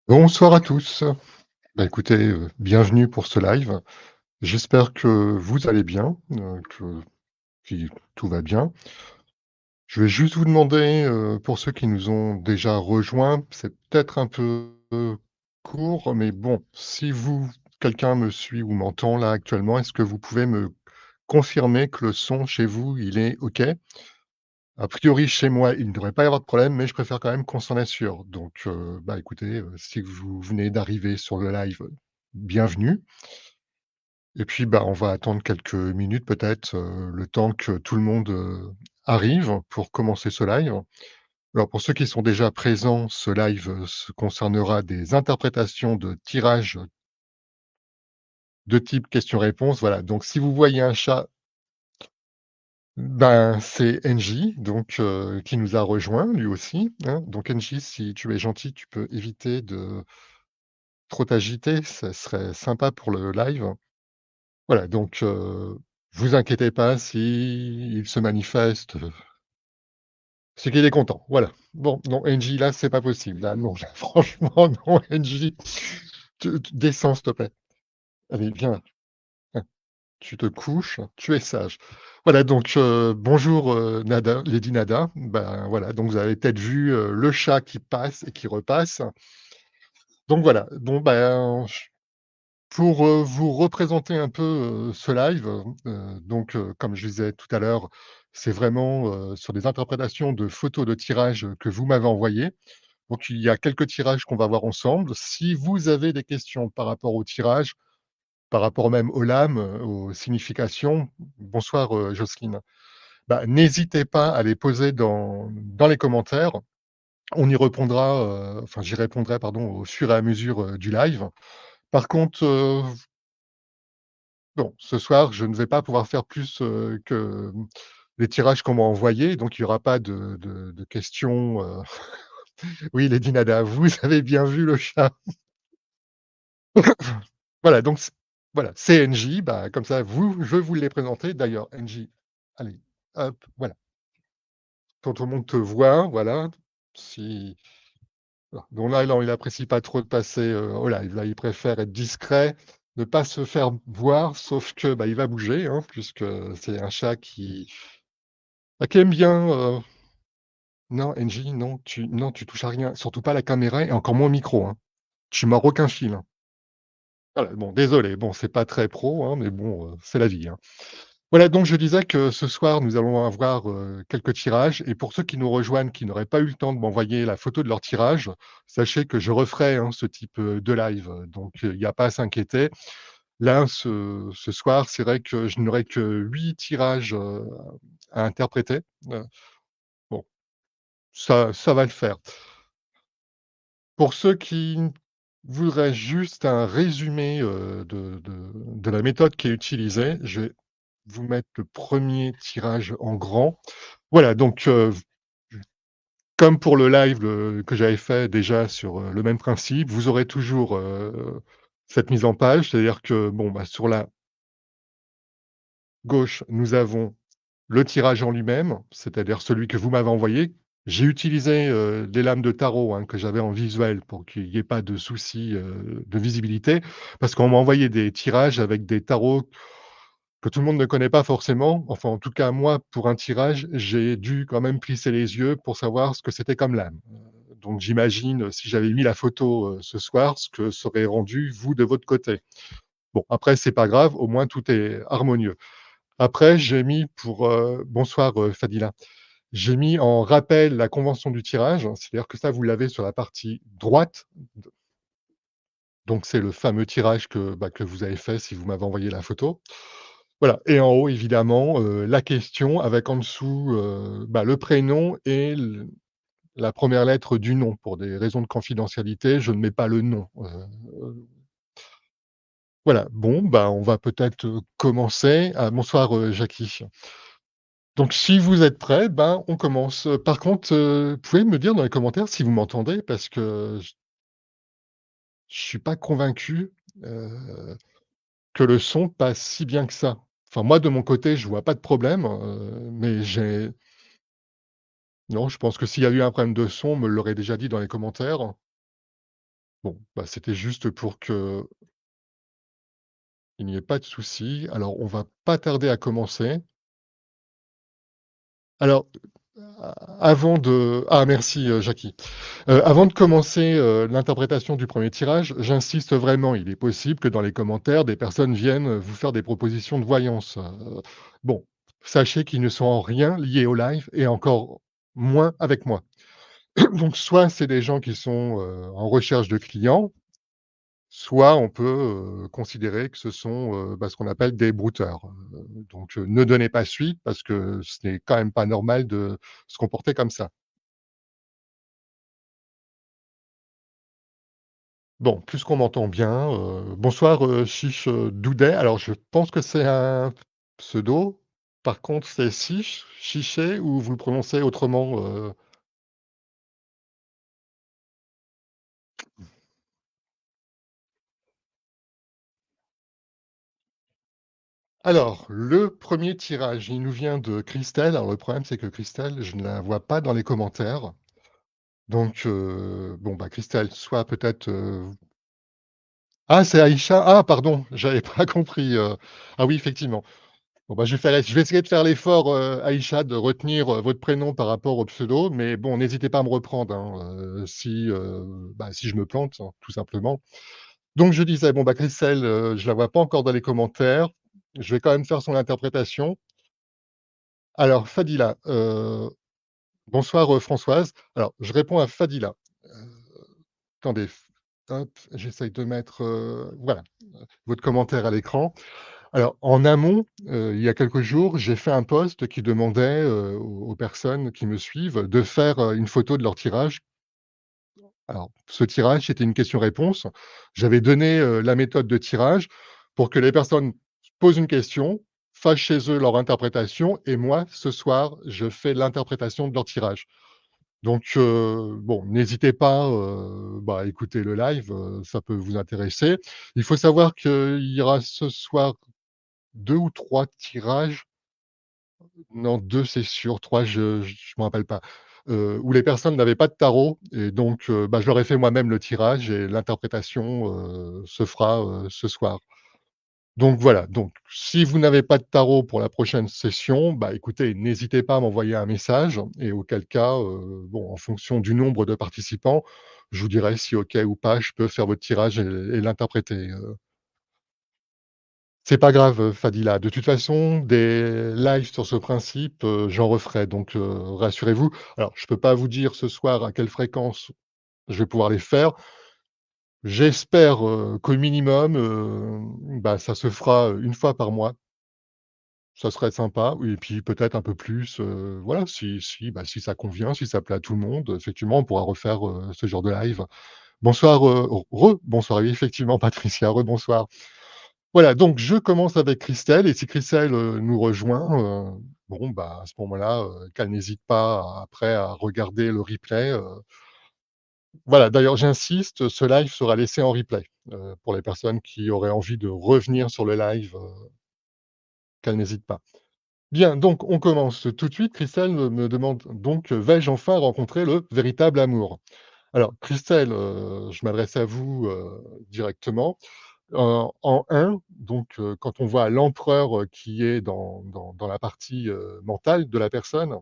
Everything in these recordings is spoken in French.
Bonsoir à tous. Bah, écoutez, bienvenue pour ce live. J'espère que vous allez bien, que tout va bien. Je vais juste vous demander, pour ceux qui nous ont déjà rejoints, c'est peut-être un peu court, mais bon, si quelqu'un me suit ou m'entend là actuellement, est-ce que vous pouvez me confirmer que le son chez vous, il est OK? A priori, chez moi, il ne devrait pas y avoir de problème, mais je préfère quand même qu'on s'en assure. Donc, bah, écoutez, si vous venez d'arriver sur le live, bienvenue. Et puis, bah, on va attendre quelques minutes peut-être, le temps que tout le monde, arrive pour commencer ce live. Alors pour ceux qui sont déjà présents, ce live, se concernera des interprétations de tirages de type questions-réponses. Voilà, donc si vous voyez un chat, ben, c'est NJ, donc qui nous a rejoint lui aussi, hein. Donc NJ, si tu es gentil, tu peux éviter de trop t'agiter, ça serait sympa pour le live. Voilà, donc vous inquiétez pas s'il se manifeste, c'est qu'il est content, voilà. Bon, non, NJ là, c'est pas possible. Là, non, là, franchement, non, NJ, tu descends, s'il te plaît. Allez, viens là. Hein, tu te couches, tu es sage. Voilà, donc bonjour, Nada, Lady Nada. Ben, voilà, donc vous avez peut-être vu, le chat qui passe et qui repasse. Donc voilà, bon, ben, pour, vous représenter un peu, ce live, donc comme je disais tout à l'heure, c'est vraiment, sur des interprétations de photos de tirage, que vous m'avez envoyées. Donc il y a quelques tirages qu'on va voir ensemble. Si vous avez des questions par rapport au tirage, par rapport même aux lames, aux significations, bonsoir, Jocelyne, bah, n'hésitez pas à les poser dans les commentaires. On y répondra, enfin j'y répondrai pardon, au fur et à mesure, du live. Par contre, bon, ce soir, je ne vais pas pouvoir faire plus, que, les tirages qu'on m'a envoyés, donc il y aura pas de questions, oui, Lady Nada, vous avez bien vu le chat. Voilà, donc voilà, c'est NJ, bah, comme ça, je vous l'ai présenté. D'ailleurs, NJ, allez, hop, voilà, quand tout le monde te voit, voilà, si voilà, donc là, non, il apprécie pas trop de passer, au live. Là, il préfère être discret, ne pas se faire voir, sauf que, bah, il va bouger, hein, puisque c'est un chat qui aime bien, non, NJ, non, tu touches à rien, surtout pas à la caméra et encore moins au micro, hein. Tu mords aucun fil, hein. Voilà, bon, désolé, bon, c'est pas très pro, hein, mais bon, c'est la vie, hein. Voilà, donc je disais que ce soir, nous allons avoir, quelques tirages et pour ceux qui nous rejoignent, qui n'auraient pas eu le temps de m'envoyer la photo de leur tirage, sachez que je referai, hein, ce type, de live, donc il n'y a pas à s'inquiéter. Là, ce soir, c'est vrai que je n'aurai que 8 tirages, à interpréter, bon, ça va le faire. Pour ceux qui voudraient juste un résumé, de la méthode qui est utilisée, je vais vous mettre le premier tirage en grand. Voilà, donc comme pour le live, que j'avais fait déjà sur, le même principe, vous aurez toujours, cette mise en page. C'est-à-dire que, bon, bah, sur la gauche, nous avons le tirage en lui-même, c'est-à-dire celui que vous m'avez envoyé. J'ai utilisé, des lames de tarot, hein, que j'avais en visuel pour qu'il y ait pas de souci, de visibilité. Parce qu'on m'a envoyé des tirages avec des tarots que tout le monde ne connaît pas forcément. Enfin, en tout cas, moi, pour un tirage, j'ai dû quand même plisser les yeux pour savoir ce que c'était comme lame. Donc j'imagine, si j'avais mis la photo, ce soir, ce que ça aurait rendu, vous, de votre côté. Bon, après, c'est pas grave, au moins tout est harmonieux. Après, j'ai mis pour, bonsoir, Fadila. J'ai mis en rappel la convention du tirage, c'est-à-dire que ça, vous l'avez sur la partie droite, d donc c'est le fameux tirage que, bah, que vous avez fait si vous m'avez envoyé la photo. Voilà, et en haut évidemment, la question avec en dessous, bah, le prénom et la première lettre du nom. Pour des raisons de confidentialité, je ne mets pas le nom, voilà. Bon, bah, on va peut-être, commencer. Ah bonsoir, Jackie. Donc si vous êtes prêts, ben, on commence. Par contre, vous pouvez me dire dans les commentaires si vous m'entendez? Parce que je suis pas convaincu, heu, que le son passe si bien que ça. Enfin moi de mon côté, je vois pas de problème, mais j'ai non, je pense que s'il y a eu un problème de son, on me l'aurait déjà dit dans les commentaires. Bon, bah, c'était juste pour qu'il n'y ait pas de souci. Alors on va pas tarder à commencer. Alors, avant de merci, Jackie. Avant de commencer, l'interprétation du premier tirage, j'insiste vraiment, il est possible que dans les commentaires, des personnes viennent, vous faire des propositions de voyance. Bon, sachez qu'ils ne sont en rien liés au live et encore moins avec moi. Donc soit c'est des gens qui sont, en recherche de clients, soit on peut, considérer que ce sont, bah, ce qu'on appelle des brouteurs. Donc ne donnez pas suite parce que ce n'est quand même pas normal de se comporter comme ça. Bon, puisqu'on m'entend bien, bonsoir, Chiche, Doudet. Alors je pense que c'est un pseudo. Par contre, c'est Chiche, Chiché ou vous le prononcez autrement, Alors, le premier tirage, il nous vient de Christelle. Alors le problème, c'est que Christelle, je ne la vois pas dans les commentaires. Donc, bon, bah, Christelle, soit peut-être, ah, c'est Aïcha? Ah pardon, j'avais pas compris, ah oui, effectivement. Bon, bah, je vais essayer de faire l'effort, Aïcha, de retenir, votre prénom par rapport au pseudo, mais bon, n'hésitez pas à me reprendre, hein, si, bah, si je me plante, hein, tout simplement. Donc je disais, bon, bah, Christelle, je la vois pas encore dans les commentaires. Je vais quand même faire son interprétation. Alors Fadila, bonsoir, Françoise. Alors je réponds à Fadila. Heu, attendez, hop, j'essaye de mettre, voilà, votre commentaire à l'écran. Alors, en amont, il y a quelques jours, j'ai fait un post qui demandait, aux personnes qui me suivent de faire, une photo de leur tirage. Alors, ce tirage, c'était une question-réponse. J'avais donné, la méthode de tirage pour que les personnes posent une question, fassent chez eux leur interprétation et moi, ce soir, je fais l'interprétation de leur tirage. Donc, bon, n'hésitez pas, bah, à écouter le live, ça peut vous intéresser. Il faut savoir qu'il y aura ce soir 2 ou 3 tirages, non 2 c'est sûr, 3 je me rappelle pas, où les personnes n'avaient pas de tarot et donc bah, je leur ai fait moi-même le tirage et l'interprétation, se fera, ce soir. Donc voilà, donc si vous n'avez pas de tarot pour la prochaine session, bah, écoutez, n'hésitez pas à m'envoyer un message et auquel cas, bon, en fonction du nombre de participants, je vous dirai si OK ou pas, je peux faire votre tirage et l'interpréter. C'est pas grave, Fadila. De toute façon, des lives sur ce principe, j'en referai donc rassurez-vous. Alors, je peux pas vous dire ce soir à quelle fréquence je vais pouvoir les faire. J'espère, qu'au minimum, bah, ça se fera, 1 fois par mois. Ça serait sympa, oui et puis peut-être un peu plus, voilà, bah, si ça convient, si ça plaît à tout le monde, effectivement, on pourra refaire, ce genre de live. Bonsoir, bonsoir, oui, effectivement, Patricia, rebonsoir. Voilà, donc je commence avec Christelle et si Christelle, nous rejoint, bon, bah, à ce moment-là, qu'elle n'hésite pas après à regarder le replay, voilà, d'ailleurs j'insiste, ce live sera laissé en replay, pour les personnes qui auraient envie de revenir sur le live, qu'elles n'hésitent pas. Bien, donc on commence tout de suite. Christelle me demande donc, vais-je enfin rencontrer le véritable amour? Alors Christelle, je m'adresse à vous, directement. En 1, donc quand on voit l'empereur, qui est dans la partie, mentale de la personne,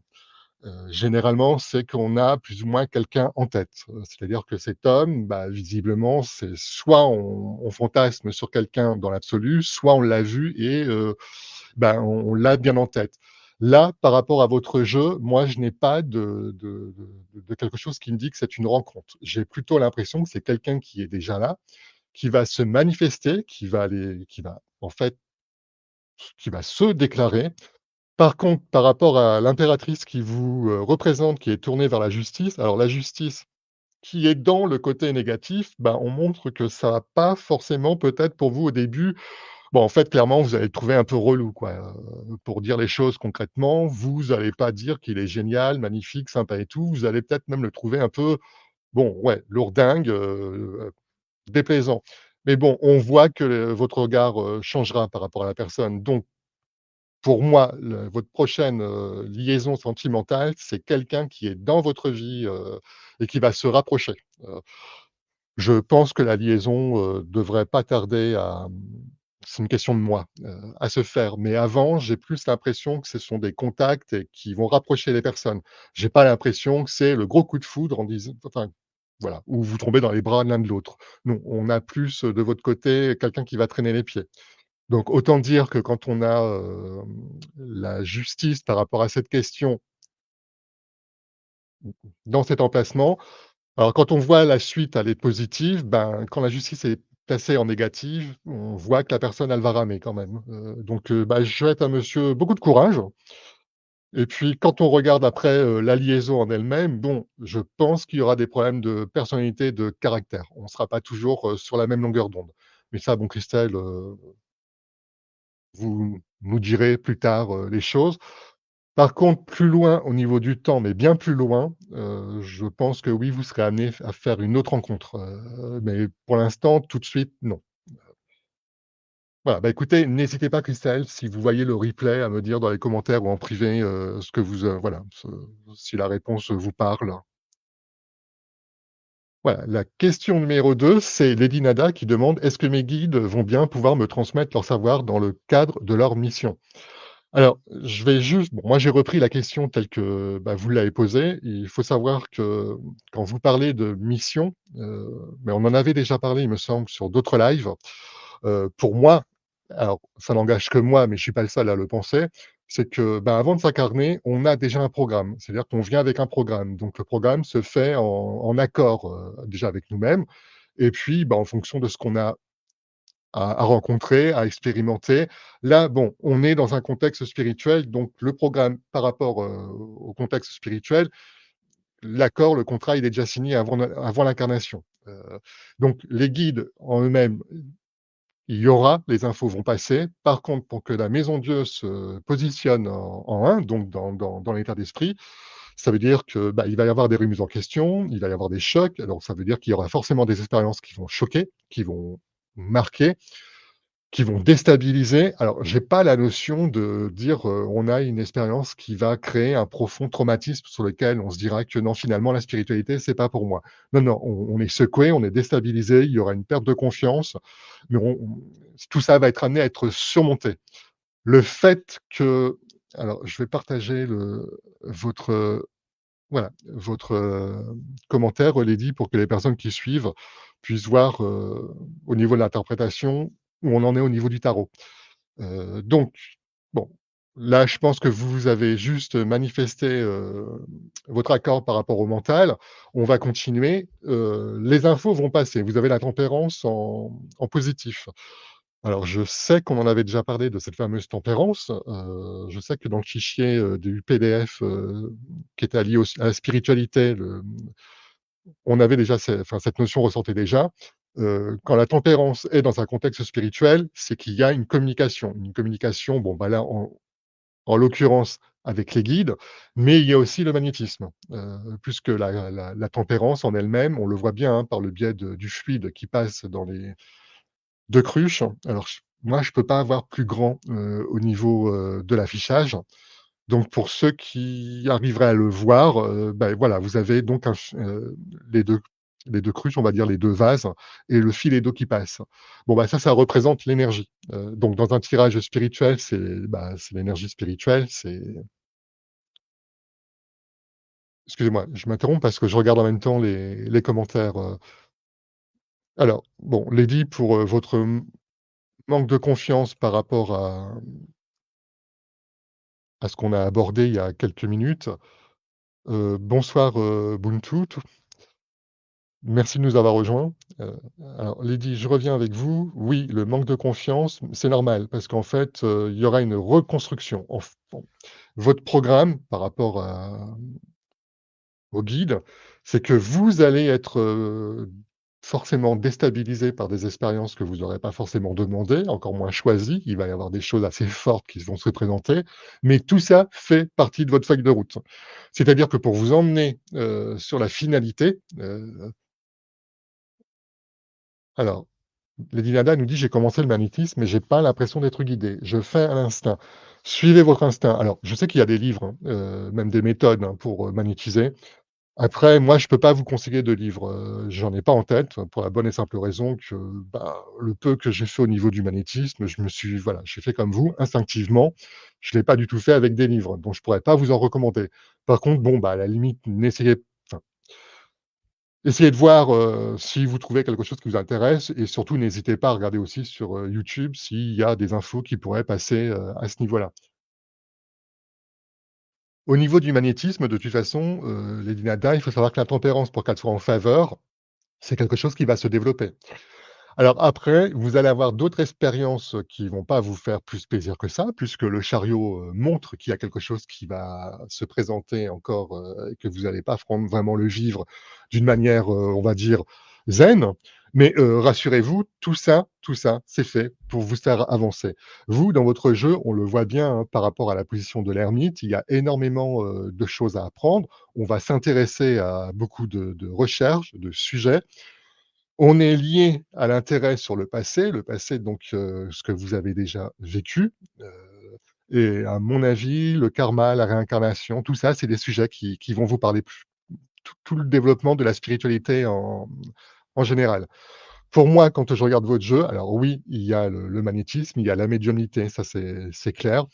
généralement, c'est qu'on a plus ou moins quelqu'un en tête. C'est-à-dire que cet homme, bah, visiblement, c'est soit on fantasme sur quelqu'un dans l'absolu, soit on l'a vu et ben, on l'a bien en tête. Là, par rapport à votre jeu, moi, je n'ai pas de quelque chose qui me dit que c'est une rencontre. J'ai plutôt l'impression que c'est quelqu'un qui est déjà là, qui va se manifester, qui va en fait, qui va se déclarer. Par contre, par rapport à l'impératrice qui vous, représente, qui est tournée vers la justice, alors la justice qui est dans le côté négatif, ben, on montre que ça va pas forcément peut-être pour vous au début. Bon, en fait, clairement, vous allez le trouver un peu relou, quoi, pour dire les choses concrètement. Vous allez pas dire qu'il est génial, magnifique, sympa et tout. Vous allez peut-être même le trouver un peu, bon, ouais, lourdingue, déplaisant. Mais bon, on voit que votre regard, changera par rapport à la personne. Donc pour moi, votre prochaine, liaison sentimentale, c'est quelqu'un qui est dans votre vie, et qui va se rapprocher. Heu, Je pense que la liaison, devrait pas tarder à, c'est une question de mois, à se faire. Mais avant, j'ai plus l'impression que ce sont des contacts et qui vont rapprocher les personnes. J'ai pas l'impression que c'est le gros coup de foudre en disant enfin, voilà, où vous tombez dans les bras l'un de l'autre. Non, on a plus, de votre côté, quelqu'un qui va traîner les pieds. Donc autant dire que quand on a, la justice par rapport à cette question dans cet emplacement, alors quand on voit la suite, elle est positive, ben, quand la justice est placée en négative, on voit que la personne, elle va ramer quand même. Donc bah, je souhaite à monsieur beaucoup de courage et puis quand on regarde après, la liaison en elle-même, bon, je pense qu'il y aura des problèmes de personnalité, de caractère. On ne sera pas toujours, sur la même longueur d'onde. Mais ça, bon, Christelle, vous nous direz plus tard, les choses. Par contre, plus loin au niveau du temps, mais bien plus loin, je pense que oui, vous serez amenés à faire une autre rencontre, mais pour l'instant, tout de suite, non. Voilà, bah, écoutez, n'hésitez pas Christelle, si vous voyez le replay, à me dire dans les commentaires ou en privé, ce que vous, voilà, ce si la réponse vous parle. Voilà, la question numéro 2, c'est Lady Nada qui demande: «Est-ce que mes guides vont bien pouvoir me transmettre leur savoir dans le cadre de leur mission?» Alors, je vais juste bon, moi, j'ai repris la question telle que, bah, vous l'avez posée. Il faut savoir que quand vous parlez de mission, mais on en avait déjà parlé, il me semble, sur d'autres lives. Pour moi, alors ça n'engage que moi, mais je suis pas le seul à le penser, c'est que, ben, avant de s'incarner, on a déjà un programme. C'est-à-dire qu'on vient avec un programme. Donc le programme se fait en accord, déjà avec nous-mêmes et puis, bah, en fonction de ce qu'on a à rencontrer, à expérimenter. Là, bon, on est dans un contexte spirituel, donc le programme par rapport, au contexte spirituel, l'accord, le contrat, il est déjà signé avant l'incarnation. Donc les guides en eux-mêmes, il y aura, les infos vont passer. Par contre, pour que la maison Dieu se positionne en 1, donc dans l'état d'esprit, ça veut dire que, bah, il va y avoir des remises en question, il va y avoir des chocs. Alors ça veut dire qu'il y aura forcément des expériences qui vont choquer, qui vont marquer, qui vont déstabiliser. Alors, j'ai pas la notion de dire, on a une expérience qui va créer un profond traumatisme sur lequel on se dira que non, finalement, la spiritualité, c'est pas pour moi. Non, non, on est secoué, on est déstabilisé, il y aura une perte de confiance, mais tout ça va être amené à être surmonté. Le fait que alors, je vais partager votre, voilà, votre, commentaire, Lady, pour que les personnes qui suivent puissent voir, au niveau de l'interprétation, où on en est au niveau du tarot. Donc bon, là, je pense que vous avez juste manifesté, votre accord par rapport au mental. On va continuer, les infos vont passer. Vous avez la tempérance en positif. Alors je sais qu'on en avait déjà parlé de cette fameuse tempérance, je sais que dans le fichier, du PDF, qui était lié à la spiritualité, on avait déjà cette notion ressortait déjà. Quand la tempérance est dans un contexte spirituel, c'est qu'il y a une communication. Une communication, bon, bah, là, en l'occurrence avec les guides, mais il y a aussi le magnétisme. Puisque la tempérance en elle-même, on le voit bien, hein, par le biais du fluide qui passe dans les 2 cruches. Alors moi, je peux pas avoir plus grand, au niveau, de l'affichage. Donc pour ceux qui arriveraient à le voir, bah, voilà, vous avez donc les 2 les 2 cruches, on va dire les 2 vases et le filet d'eau qui passe. Bon, bah, ça représente l'énergie. Donc dans un tirage spirituel, c'est l'énergie spirituelle, c'est excusez-moi, je m'interromps parce que je regarde en même temps les commentaires, alors bon, Lady, pour, votre manque de confiance par rapport à ce qu'on a abordé il y a quelques minutes. Bonsoir, Ubuntu. Merci de nous avoir rejoints. Alors Lydie, je reviens avec vous. Oui, le manque de confiance, c'est normal parce qu'en fait, il y aura une reconstruction. Bon, votre programme par rapport au guide, c'est que vous allez être, forcément déstabilisé par des expériences que vous n'aurez pas forcément demandées, encore moins choisies. Il va y avoir des choses assez fortes qui vont se présenter, mais tout ça fait partie de votre feuille de route. C'est-à-dire que pour vous emmener, sur la finalité, alors Lady Nada nous dit: «J'ai commencé le magnétisme, mais j'ai pas l'impression d'être guidé. Je fais à l'instinct». Suivez votre instinct. Alors, je sais qu'il y a des livres, hein, même des méthodes, hein, pour, magnétiser. Après, moi, je peux pas vous conseiller de livre, j'en ai pas en tête pour la bonne et simple raison que, bah, le peu que j'ai fait au niveau du magnétisme, je me suis voilà, j'ai fait comme vous, instinctivement. Je l'ai pas du tout fait avec des livres, donc je pourrais pas vous en recommander. Par contre, bon, bah, à la limite, n'essayez enfin, essayez de voir, si vous trouvez quelque chose qui vous intéresse et surtout n'hésitez pas à regarder aussi sur, YouTube s'il y a des infos qui pourraient passer, à ce niveau-là. Au niveau du magnétisme, de toute façon, Lady Nada, il faut savoir que la tempérance pour qu'elle soit en faveur, c'est quelque chose qui va se développer. Alors après, vous allez avoir d'autres expériences qui vont pas vous faire plus plaisir que ça, puisque le chariot, montre qu'il y a quelque chose qui va se présenter encore, et que vous allez pas vraiment le vivre d'une manière, on va dire zen. Mais, rassurez-vous, tout ça, c'est fait pour vous faire avancer. Vous, dans votre jeu, on le voit bien, hein, par rapport à la position de l'ermite, il y a énormément, de choses à apprendre. On va s'intéresser à beaucoup de recherches, de sujets. On est lié à l'intérêt sur le passé donc ce que vous avez déjà vécu, heu et à mon avis, le karma, la réincarnation, tout ça, c'est des sujets qui vont vous parler plus. Tout le développement de la spiritualité en général. Pour moi, quand je regarde votre jeu, alors oui, il y a le magnétisme, il y a la médiumnité, ça c'est clair.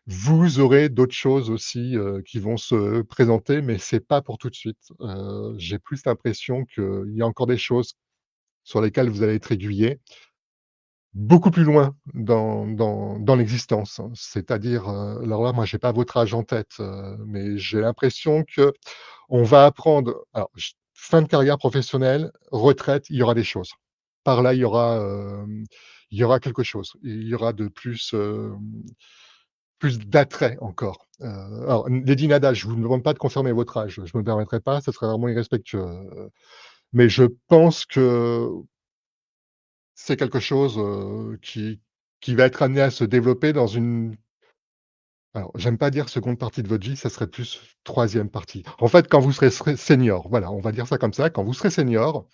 Vous aurez d'autres choses aussi, qui vont se présenter, mais c'est pas pour tout de suite. J'ai plus l'impression qu'il y a encore des choses sur lesquelles vous allez être aiguillé, beaucoup plus loin dans l'existence, hein. C'est-à-dire, alors là, moi, j'ai pas votre âge en tête, mais j'ai l'impression qu'on va apprendre alors j fin de carrière professionnelle, retraite, il y aura des choses. Par là, il y aura quelque chose. Il y aura de plus, plus d'attrait encore. Alors Lady Nada, je vous demande pas de confirmer votre âge, je me permettrai pas, ce serait vraiment irrespectueux, mais je pense que c'est quelque chose, qui va être amené à se développer dans une alors j'aime pas dire seconde partie de votre vie, ça serait plus troisième partie. En fait, quand vous serez senior, voilà, on va dire ça comme ça, quand vous serez senior,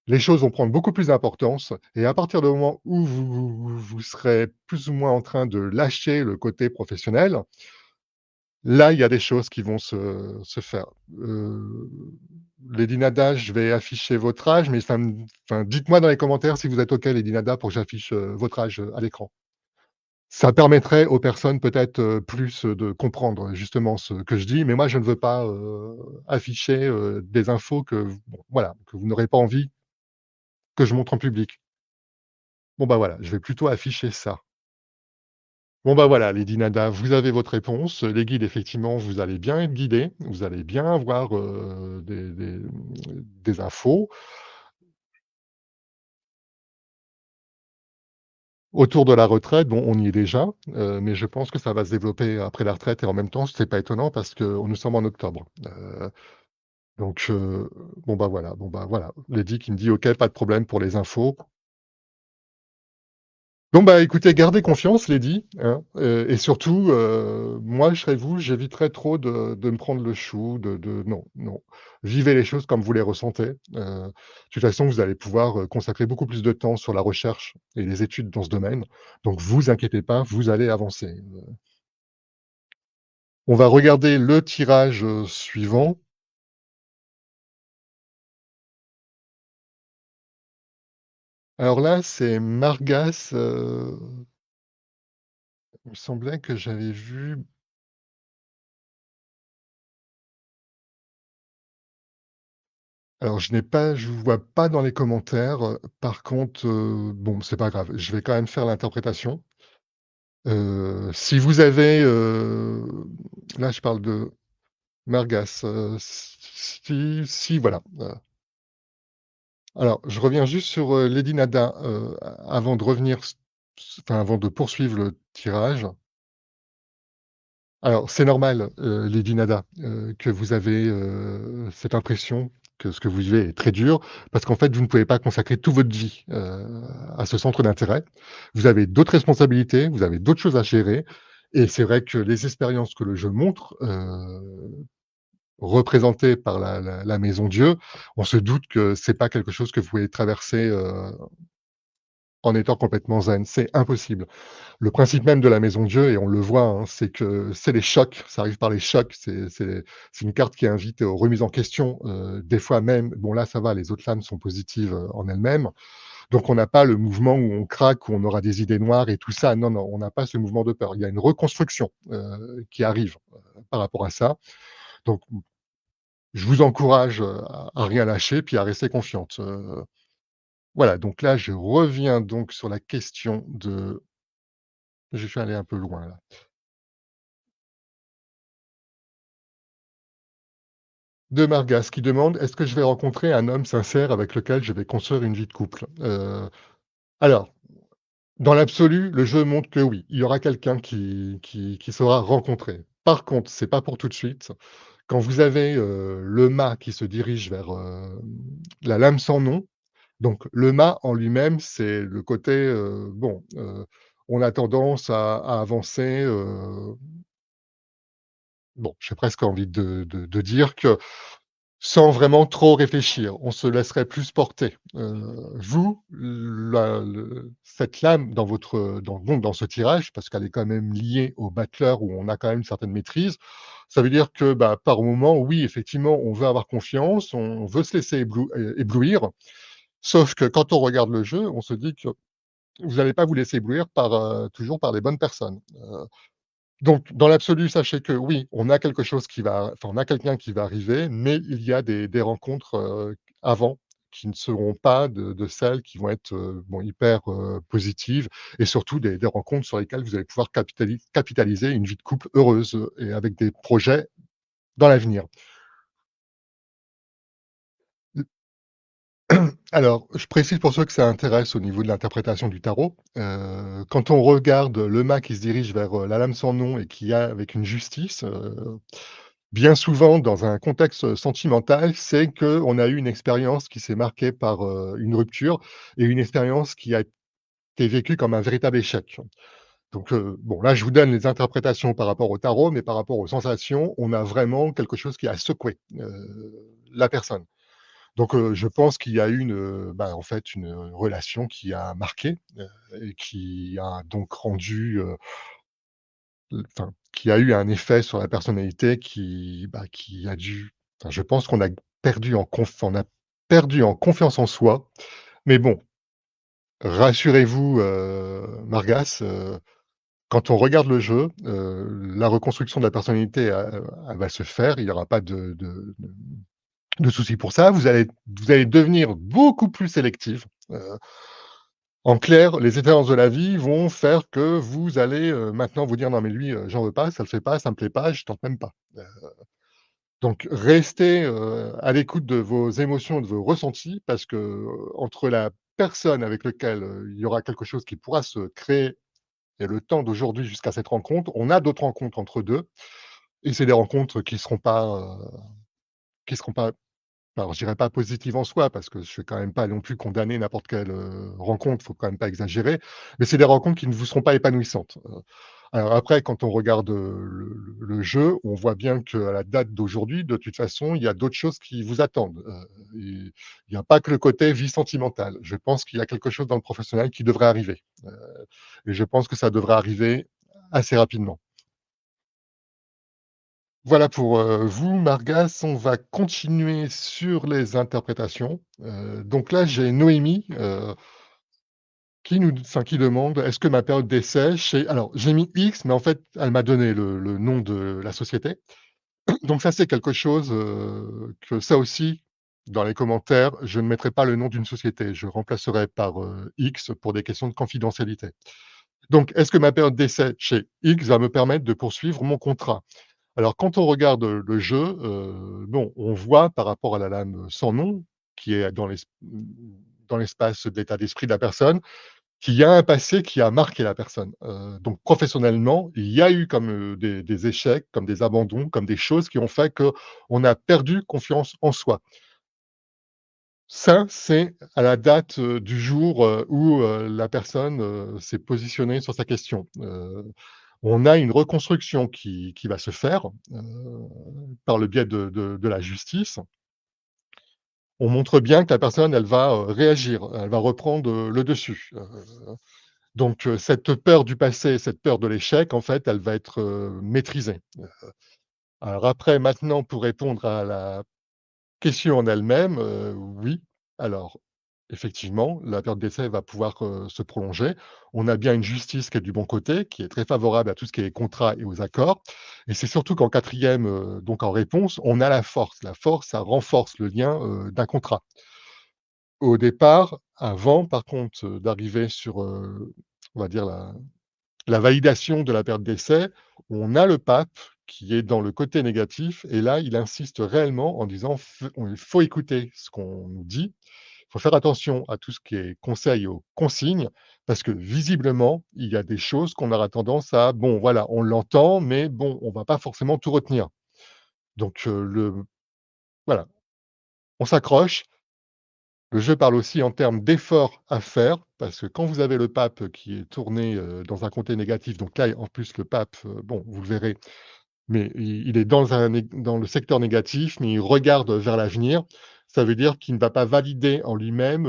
les choses vont prendre beaucoup plus d'importance et à partir du moment où vous serez plus ou moins en train de lâcher le côté professionnel, là, il y a des choses qui vont se faire. Heu, Lady Nada, je vais afficher votre âge, mais ça me enfin, dites-moi dans les commentaires si vous êtes OK, Lady Nada, pour que j'affiche, votre âge, à l'écran. Ça permettrait aux personnes peut-être, plus, de comprendre justement ce que je dis, mais moi je ne veux pas, afficher, des infos que bon, voilà, que vous n'aurez pas envie que je montre en public. Bon, bah, voilà, je vais plutôt afficher ça. Bon, bah, voilà, Lady Nada, vous avez votre réponse. Les guides, effectivement, vous allez bien être guidés, vous allez bien avoir, des infos. Autour de la retraite, bon, on y est déjà, mais je pense que ça va se développer après la retraite et en même temps, c'est pas étonnant parce que nous sommes en octobre. Donc bon, bah, voilà. Lady qui me dit: «OK, pas de problème pour les infos». Bon, bah, écoutez, gardez confiance Lady, hein, et surtout, moi, je serais vous, j'éviterais trop de me prendre le chou, non, non. Vivez les choses comme vous les ressentez. De toute façon, vous allez pouvoir, consacrer beaucoup plus de temps sur la recherche et les études dans ce domaine. Donc vous inquiétez pas, vous allez avancer. On va regarder le tirage, suivant. Alors là, c'est Margas, il me semblait que j'avais vu. Alors je vous vois pas dans les commentaires, par contre, bon, c'est pas grave, je vais quand même faire l'interprétation. Si vous avez, là je parle de Margas, si voilà, alors je reviens juste sur, Lady Nada, avant de revenir enfin avant de poursuivre le tirage. Alors, c'est normal, Lady Nada, que vous avez, cette impression que ce que vous vivez est très dur, parce qu'en fait, vous ne pouvez pas consacrer toute votre vie, à ce centre d'intérêt. Vous avez d'autres responsabilités, vous avez d'autres choses à gérer et c'est vrai que les expériences que le jeu montre, représentées par la maison Dieu, on se doute que c'est pas quelque chose que vous pouvez traverser, en étant complètement zen, c'est impossible. Le principe même de la maison de jeu et on le voit, hein, c'est que c'est les chocs, ça arrive par les chocs, c'est une carte qui invite aux remises en question, des fois même bon là ça va, les autres lames sont positives, en elles-mêmes, donc on n'a pas le mouvement où on craque, où on aura des idées noires et tout ça. Non, non, on n'a pas ce mouvement de peur. Il y a une reconstruction, qui arrive, par rapport à ça, donc je vous encourage, à rien lâcher puis à rester confiante, voilà, donc là je reviens donc sur la question je suis allé un peu loin là. De Margas qui demande: «Est-ce que je vais rencontrer un homme sincère avec lequel je vais construire une vie de couple?» Alors, dans l'absolu, le jeu montre que oui, il y aura quelqu'un qui sera rencontré. Par contre, c'est pas pour tout de suite. Quand vous avez, le mât qui se dirige vers, la lame sans nom, donc le mât en lui-même, c'est le côté, on a tendance à avancer, j'ai presque envie de dire que sans vraiment trop réfléchir, on se laisserait plus porter. Vous, la le cette lame dans votre, dans ce tirage, parce qu'elle est quand même liée au battleur où on a quand même une certaine maîtrise, ça veut dire que, bah, par moment, oui, effectivement, on veut avoir confiance, on veut se laisser éblouir, sauf que quand on regarde le jeu, on se dit que vous allez pas vous laisser éblouir par, toujours par les bonnes personnes. Donc dans l'absolu, sachez que oui, on a quelque chose qui va enfin, on a quelqu'un qui va arriver, mais il y a des rencontres, avant qui ne seront pas de celles qui vont être, hyper, positives et surtout des rencontres sur lesquelles vous allez pouvoir capitaliser une vie de couple heureuse, et avec des projets dans l'avenir. Alors, je précise pour ceux que ça intéresse au niveau de l'interprétation du tarot, quand on regarde le mât qui se dirige vers, la lame sans nom et qui a avec une justice, bien souvent, dans un contexte sentimental, c'est qu'on a eu une expérience qui s'est marquée par, une rupture et une expérience qui a été vécue comme un véritable échec. Donc, là, je vous donne les interprétations par rapport au tarot, mais par rapport aux sensations, on a vraiment quelque chose qui a secoué, la personne. Donc, je pense qu'il y a eu en fait, une relation qui a marqué, et qui a donc rendu, qui a eu un effet sur la personnalité qui a dû je pense qu'on a perdu en confiance en soi. Mais bon, rassurez-vous, Margas, quand on regarde le jeu, la reconstruction de la personnalité, elle va se faire. Il y aura pas de souci pour ça. Vous allez devenir beaucoup plus sélective. En clair, les expériences de la vie vont faire que vous allez, maintenant vous dire: «Non mais lui, j'en veux pas, ça le fait pas, ça me plaît pas, je tente même pas». Donc restez, à l'écoute de vos émotions, de vos ressentis parce que, entre la personne avec lequel, il y aura quelque chose qui pourra se créer et le temps d'aujourd'hui jusqu'à cette rencontre, on a d'autres rencontres entre 2 et c'est des rencontres qui seront pas alors je dirais pas positives en soi parce que je vais quand même pas non plus condamner n'importe quelle, rencontre, faut quand même pas exagérer, mais c'est des rencontres qui ne vous seront pas épanouissantes. Alors après quand on regarde, le jeu, on voit bien qu'à la date d'aujourd'hui, de toute façon, il y a d'autres choses qui vous attendent, il n'y a pas que le côté vie sentimentale. Je pense qu'il y a quelque chose dans le professionnel qui devrait arriver, et je pense que ça devrait arriver assez rapidement. Voilà pour, vous, Margas. On va continuer sur les interprétations. Donc là, j'ai Noémie, qui demande: «Est-ce que ma période d'essai chez» alors j'ai mis X, mais en fait, elle m'a donné le nom de la société. Donc ça, c'est quelque chose, que ça aussi, dans les commentaires, je ne mettrai pas le nom d'une société. Je remplacerai par, X pour des questions de confidentialité. Donc est-ce que ma période d'essai chez X va me permettre de poursuivre mon contrat? Alors quand on regarde, le jeu, on voit par rapport à la lame sans nom, qui est dans l'espace d'état d'esprit de la personne, qu'il y a un passé qui a marqué la personne. Donc professionnellement, il y a eu comme, des échecs, comme des abandons, comme des choses qui ont fait qu'on a perdu confiance en soi. Ça, c'est à la date, du jour, où, la personne, s'est positionnée sur sa question. On a une reconstruction qui va se faire, par le biais de la justice on montre bien que la personne, elle va, réagir, elle va reprendre, le dessus. Donc cette peur du passé, cette peur de l'échec, en fait, elle va être, maîtrisée. Alors après, maintenant, pour répondre à la question en elle-même, oui. Alors, effectivement, la période d'essai va pouvoir, se prolonger. On a bien une justice qui est du bon côté, qui est très favorable à tout ce qui est contrat et aux accords et c'est surtout qu'en quatrième, donc en réponse, on a la force. La force, ça renforce le lien, d'un contrat. Au départ, avant, par contre, d'arriver sur, on va dire la validation de la période d'essai, on a le pape qui est dans le côté négatif et là, il insiste réellement en disant: «F il faut écouter ce qu'on nous dit, il faut faire attention à tout ce qui est conseil, aux consignes», parce que visiblement, il y a des choses qu'on aura tendance à bon, voilà, on l'entend, mais bon, on va pas forcément tout retenir. Donc voilà, on s'accroche. Le jeu parle aussi en termes d'efforts à faire, parce que quand vous avez le pape qui est tourné, dans un côté négatif, donc là, en plus, le pape, bon, vous le verrez, mais il est dans le secteur négatif, mais il regarde vers l'avenir. Ça veut dire qu'il ne va pas valider en lui-même,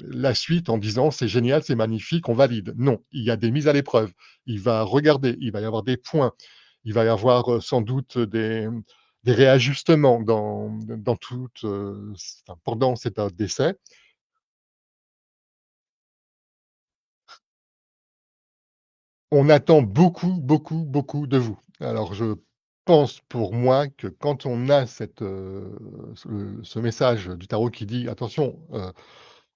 la suite en disant: «C'est génial, c'est magnifique, on valide». Non, il y a des mises à l'épreuve. Il va regarder, il va y avoir des points, il va y avoir, sans doute des réajustements dans toute, enfin, pendant cette période d'essai. On attend beaucoup, beaucoup, beaucoup de vous. Alors je pense pour moi que quand on a ce message du tarot qui dit: «Attention,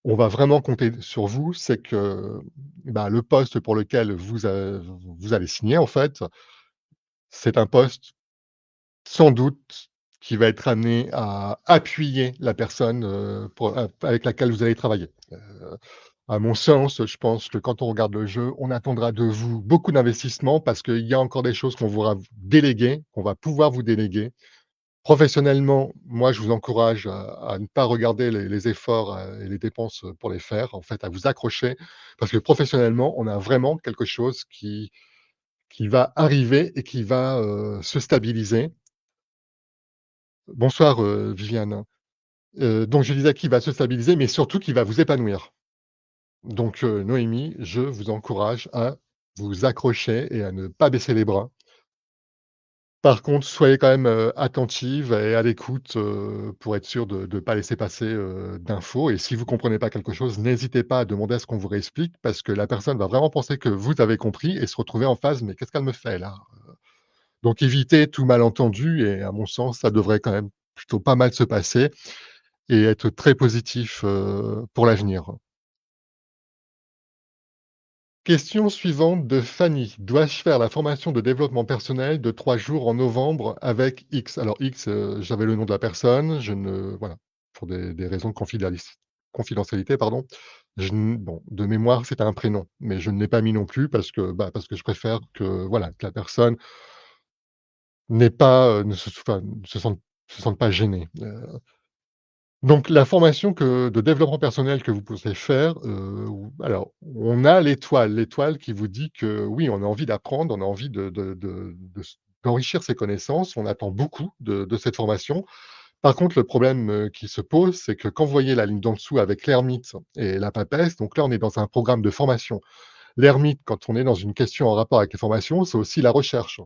on va vraiment compter sur vous», c'est que, bah, le poste pour lequel vous allez signer en fait, c'est un poste sans doute qui va être amené à appuyer la personne, avec laquelle vous allez travailler. À mon sens, je pense que quand on regarde le jeu, on attendra de vous beaucoup d'investissement parce qu'il y a encore des choses qu'on voudra vous déléguer, qu'on va pouvoir vous déléguer. Professionnellement, moi, je vous encourage à ne pas regarder les efforts, et les dépenses, pour les faire, en fait, à vous accrocher parce que professionnellement, on a vraiment quelque chose qui va arriver et qui va, se stabiliser. Bonsoir, Viviane. Donc je disais qui va se stabiliser, mais surtout qui va vous épanouir. Donc, Noémie, je vous encourage à vous accrocher et à ne pas baisser les bras. Par contre, soyez quand même, attentive et à l'écoute, pour être sûr de ne pas laisser passer, d'infos et si vous comprenez pas quelque chose, n'hésitez pas à demander à ce qu'on vous réexplique parce que la personne va vraiment penser que vous avez compris et se retrouver en phase: «Mais qu'est-ce qu'elle me fait là?» Donc évitez tout malentendu et à mon sens, ça devrait quand même plutôt pas mal se passer et être très positif, pour l'avenir. Question suivante de Fanny. Dois-je faire la formation de développement personnel de 3 jours en novembre avec X? Alors X, j'avais le nom de la personne, je ne voilà, pour des raisons de confidentialité, pardon. Je n bon, de mémoire, c'était un prénom, mais je ne l'ai pas mis non plus parce que, bah, parce que je préfère que, voilà, que la personne n'ait pas, ne se sente pas gênée. Donc la formation de développement personnel que vous pouvez faire, ou alors on a l'étoile qui vous dit que oui, on a envie d'apprendre, on a envie d'enrichir ses connaissances, on attend beaucoup de cette formation. Par contre, le problème, qui se pose, c'est que quand vous voyez la ligne d'en dessous avec l'ermite et la papesse, donc là, on est dans un programme de formation. L'ermite, quand on est dans une question en rapport avec les formations, c'est aussi la recherche.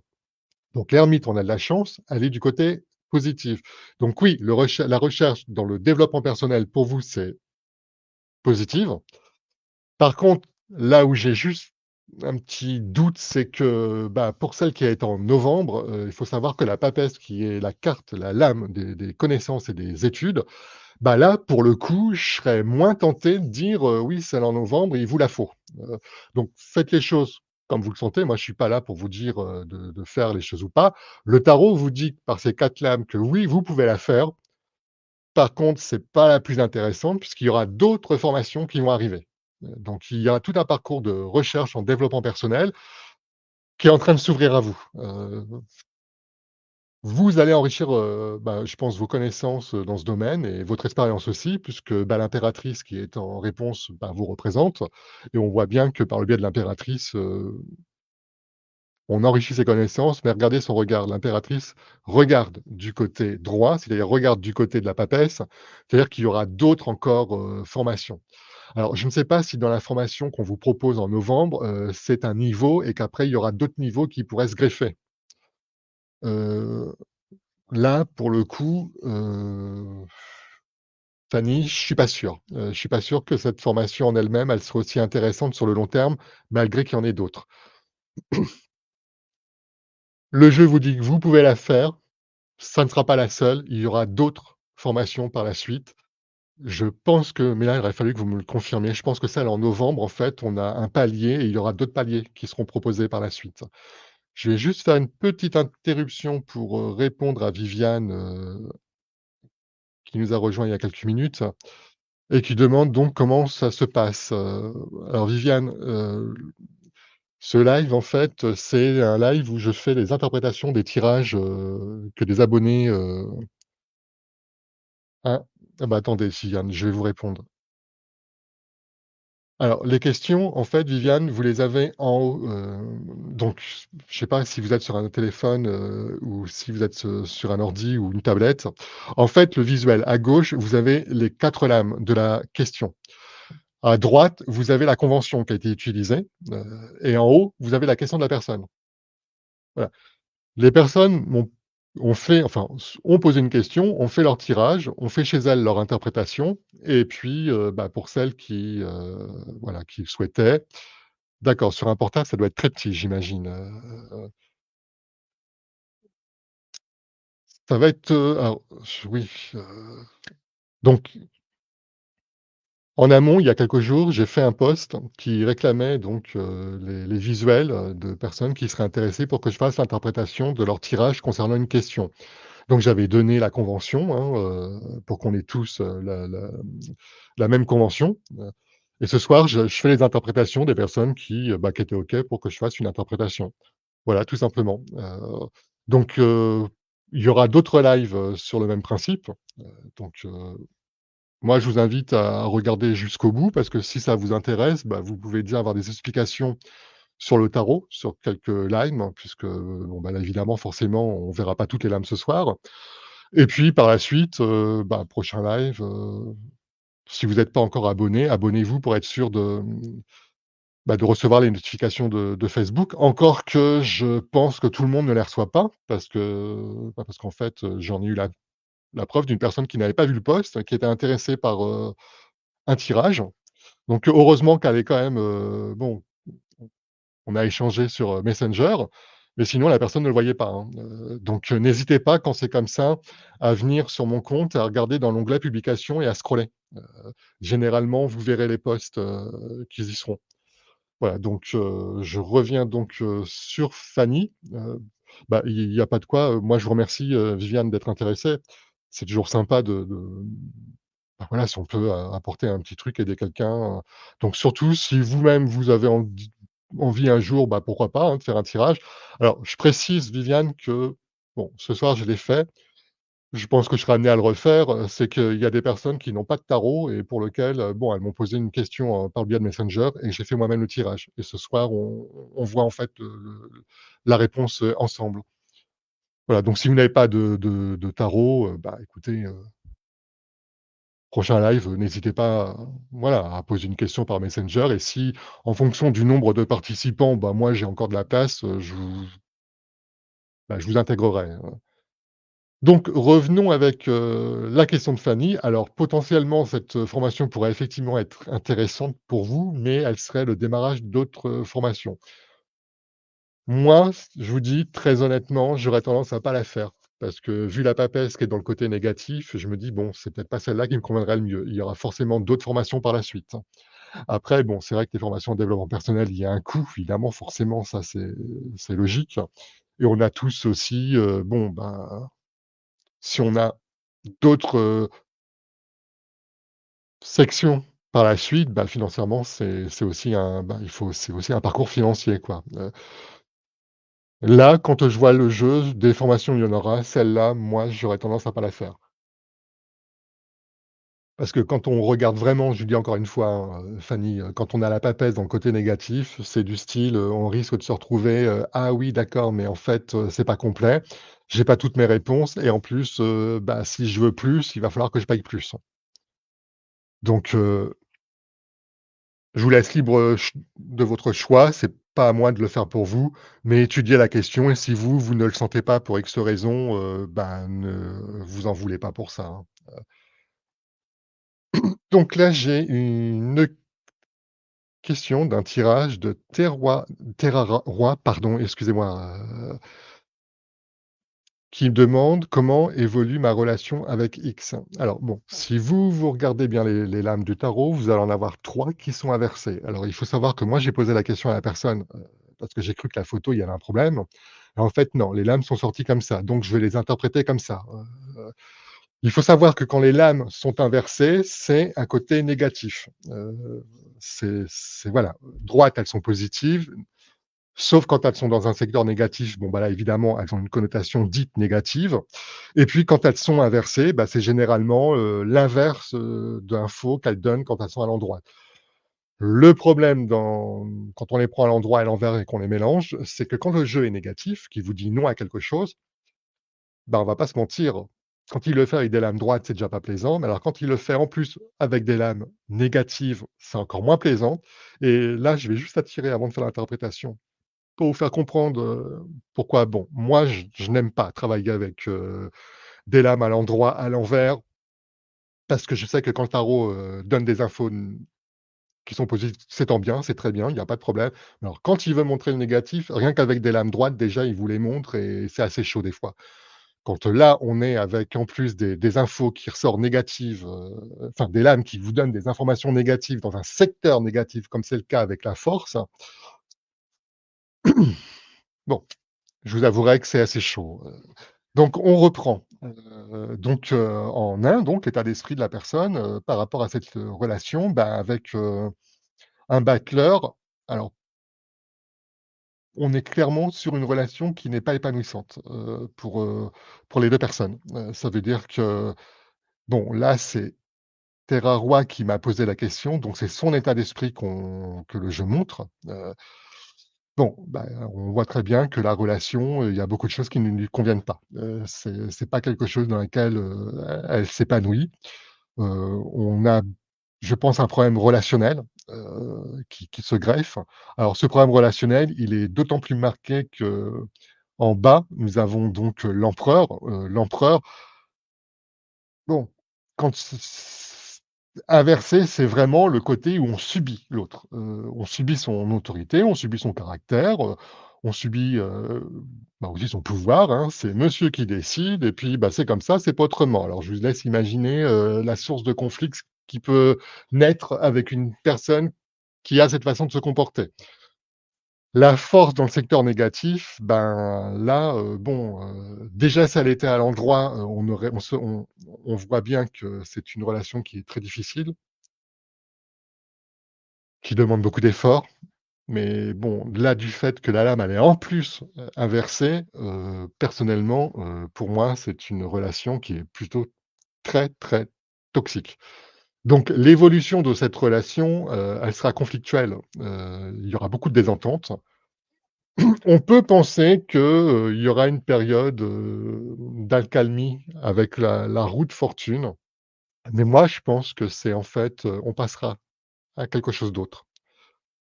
Donc l'ermite, on a de la chance, elle est du côté positif. Donc oui, la recherche dans le développement personnel pour vous, c'est positive. Par contre, là où j'ai juste un petit doute, c'est que, bah, pour celle qui est en novembre, il faut savoir que la papesse qui est la carte, la lame des connaissances et des études, bah, là, pour le coup, je serais moins tenté de dire, «Oui, celle en novembre, il vous la faut». Donc faites les choses comme vous le sentez. Moi, je suis pas là pour vous dire, de faire les choses ou pas. Le tarot vous dit par ces 4 lames que oui, vous pouvez la faire. Par contre, c'est pas la plus intéressante puisqu'il y aura d'autres formations qui vont arriver. Donc il y a tout un parcours de recherche en développement personnel qui est en train de s'ouvrir à vous. Vous allez enrichir, bah, je pense vos connaissances, dans ce domaine et votre expérience aussi puisque, bah, l'impératrice qui est en réponse, bah, vous représente et on voit bien que par le biais de l'impératrice, On enrichit ses connaissances, mais regardez son regard. L'impératrice regarde du côté droit, c'est-à-dire regarde du côté de la papesse, c'est-à-dire qu'il y aura d'autres encore, formations. Alors je ne sais pas si dans la formation qu'on vous propose en novembre, c'est un niveau et qu'après il y aura d'autres niveaux qui pourraient se greffer. Heu, Là pour le coup, Fanny, je suis pas sûr que cette formation en elle-même, elle soit aussi intéressante sur le long terme, malgré qu'il y en ait d'autres. Le jeu vous dit que vous pouvez la faire, ça ne sera pas la seule, il y aura d'autres formations par la suite. Je pense que mais là, il aurait fallu que vous me le confirmiez. Je pense que celle en novembre, en fait, on a un palier et il y aura d'autres paliers qui seront proposés par la suite. Je vais juste faire une petite interruption pour, répondre à Viviane, qui nous a rejoint il y a quelques minutes et qui demande donc comment ça se passe. Alors Viviane, ce live, en fait, c'est un live où je fais les interprétations des tirages, que des abonnés, ah, ah bah, attendez Viviane, je vais vous répondre. Alors, les questions, en fait, Viviane, vous les avez en haut, donc je sais pas si vous êtes sur un téléphone, ou si vous êtes, sur un ordi ou une tablette. En fait, le visuel, à gauche, vous avez les 4 lames de la question. À droite, vous avez la convention qui a été utilisée, et en haut, vous avez la question de la personne. Voilà. Les personnes ont fait enfin, ont posé une question, ont fait leur tirage, ont fait chez elles leur interprétation et puis, bah, pour celles qui, voilà, qui le souhaitaient. D'accord, sur un portable, ça doit être très petit, j'imagine, ça va être, alors oui, donc en amont, il y a quelques jours, j'ai fait un post qui réclamait donc, les visuels, de personnes qui seraient intéressées pour que je fasse l'interprétation de leur tirage concernant une question. Donc j'avais donné la convention, hein, pour qu'on ait tous, la même convention, et ce soir, je fais les interprétations des personnes qui, bah, qui étaient OK pour que je fasse une interprétation. Voilà, tout simplement, donc il y aura d'autres lives, sur le même principe, donc moi, je vous invite à regarder jusqu'au bout parce que si ça vous intéresse, bah, vous pouvez déjà avoir des explications sur le tarot, sur quelques limes, puisque, bon, bah, là, évidemment, forcément, on verra pas toutes les lames ce soir. Et puis par la suite, bah, prochain live, si vous n'êtes pas encore abonné, abonnez-vous pour être sûr de, bah, de recevoir les notifications de Facebook. Encore que je pense que tout le monde ne les reçoit pas parce que, bah, parce qu'en fait, j'en ai eu la preuve d'une personne qui n'avait pas vu le post, qui était intéressée par, un tirage. Donc heureusement qu'elle est quand même, bon, on a échangé sur, Messenger, mais sinon la personne ne le voyait pas, hein. Donc n'hésitez pas quand c'est comme ça à venir sur mon compte, à regarder dans l'onglet publications et à scroller. Généralement, vous verrez les posts, qui y seront. Voilà, donc je reviens donc, sur Fanny. Bah, il y a pas de quoi, moi je vous remercie, Viviane d'être intéressée. C'est toujours sympa de bah, voilà, si on peut, apporter un petit truc, aider quelqu'un, donc surtout si vous-même vous avez envie un jour, bah, pourquoi pas, hein, de faire un tirage. Alors je précise Viviane que, bon, ce soir je l'ai fait, je pense que je serai amené à le refaire, c'est qu'il y a des personnes qui n'ont pas de tarot et pour lequel, bon, elles m'ont posé une question, par le biais de Messenger et j'ai fait moi-même le tirage et ce soir on voit en fait, la réponse, ensemble. Voilà, donc si vous n'avez pas de tarot, bah, écoutez, prochain live, n'hésitez pas, voilà, à poser une question par Messenger et si, en fonction du nombre de participants, bah, moi j'ai encore de la place, je vous intégrerai, hein. Donc revenons avec, la question de Fanny. Alors potentiellement cette, formation pourrait effectivement être intéressante pour vous, mais elle serait le démarrage d'autres, formations. Moi, je vous dis très honnêtement, j'aurais tendance à pas la faire parce que vu la papesse qui est dans le côté négatif, je me dis: «Bon, c'est peut-être pas celle-là qui me conviendrait le mieux». Il y aura forcément d'autres formations par la suite, hein. Après bon, c'est vrai que les formations en développement personnel, il y a un coût évidemment, forcément, ça c'est logique et on a tous aussi, bon, ben, si on a d'autres, sections par la suite, bah, financièrement, c'est aussi un bah, il faut c'est aussi un parcours financier, quoi. Là, quand je vois le jeu, des formations, il y en aura. Celle-là, moi, j'aurais tendance à pas la faire. Parce que quand on regarde vraiment, je lui dis encore une fois, hein, Fanny, quand on a la papesse dans le côté négatif, c'est du style, on risque de se retrouver, «Ah oui d'accord, mais en fait, c'est pas complet. J'ai pas toutes mes réponses et en plus, bah, si je veux plus, il va falloir que je paye plus». Donc je vous laisse libre, ch de votre choix, c'est pas à moi de le faire pour vous, mais étudiez la question et si vous, vous ne le sentez pas pour X raisons, ben, ne vous en voulez pas pour ça, hein. Donc là, j'ai une question d'un tirage de Terraroi, pardon, excusez-moi, qui me demande: «Comment évolue ma relation avec X?» Alors bon, si vous regardez bien les lames du tarot, vous allez en avoir 3 qui sont inversées. Alors il faut savoir que moi, j'ai posé la question à la personne, parce que j'ai cru que la photo, il y avait un problème. En fait, non, les lames sont sorties comme ça, donc je vais les interpréter comme ça. Il faut savoir que quand les lames sont inversées, c'est un côté négatif. C'est voilà, droite, elles sont positives, sauf quand elles sont dans un secteur négatif, bon, bah, là, évidemment, elles ont une connotation dite négative et puis quand elles sont inversées, bah, c'est généralement, l'inverse, d'infos qu'elles donnent quand elles sont à l'endroit. Le problème quand on les prend à l'endroit et à l'envers et qu'on les mélange, c'est que quand le jeu est négatif, qui vous dit non à quelque chose, bah, on va pas se mentir, quand il le fait avec des lames droites, c'est déjà pas plaisant, mais alors quand il le fait en plus avec des lames négatives, c'est encore moins plaisant et là, je vais juste attirer avant de faire l'interprétation. Pour vous faire comprendre, pourquoi bon, moi je n'aime pas travailler avec, des lames à l'endroit, à l'envers, parce que je sais que quand le tarot, donne des infos qui sont positives, c'est tant bien, c'est très bien, il y a pas de problème. Alors quand il veut montrer le négatif, rien qu'avec des lames droites déjà, il vous les montre et c'est assez chaud des fois. Quand, là, on est avec en plus des infos qui ressortent négatives, enfin des lames qui vous donnent des informations négatives dans un secteur négatif comme c'est le cas avec la force, bon, je vous avouerai que c'est assez chaud. Donc on reprend. En un donc l'état d'esprit de la personne, par rapport à cette, relation, bah, avec, un battleur. Alors, on est clairement sur une relation qui n'est pas épanouissante, pour les 2 personnes. Ça veut dire que bon, là, c'est Terra Roi qui m'a posé la question, donc c'est son état d'esprit que le jeu montre. Bon, bah, on voit très bien que la relation, il y a beaucoup de choses qui ne lui conviennent pas. C'est pas quelque chose dans lequel, elle s'épanouit. On a, je pense, un problème relationnel, qui se greffe. Alors ce problème relationnel, il est d'autant plus marqué qu'en bas, nous avons donc, l'empereur. L'empereur, bon, quand inversé, c'est vraiment le côté où on subit l'autre. On subit son autorité, on subit son caractère, on subit, bah, aussi son pouvoir, hein. C'est monsieur qui décide et puis, bah, c'est comme ça, c'est pas autrement. Alors je vous laisse imaginer, la source de conflit qui peut naître avec une personne qui a cette façon de se comporter. La force dans le secteur négatif, ben, là, bon, déjà si elle était à l'endroit, on aurait on voit bien que c'est une relation qui est très difficile, qui demande beaucoup d'efforts. Mais bon, là, du fait que la lame, elle est en plus, inversée, personnellement, pour moi, c'est une relation qui est plutôt très, très toxique. Donc l'évolution de cette relation, elle sera conflictuelle, il y aura beaucoup de désententes. On peut penser que, il y aura une période, d'accalmie avec la roue de fortune, mais moi je pense que c'est en fait, on passera à quelque chose d'autre.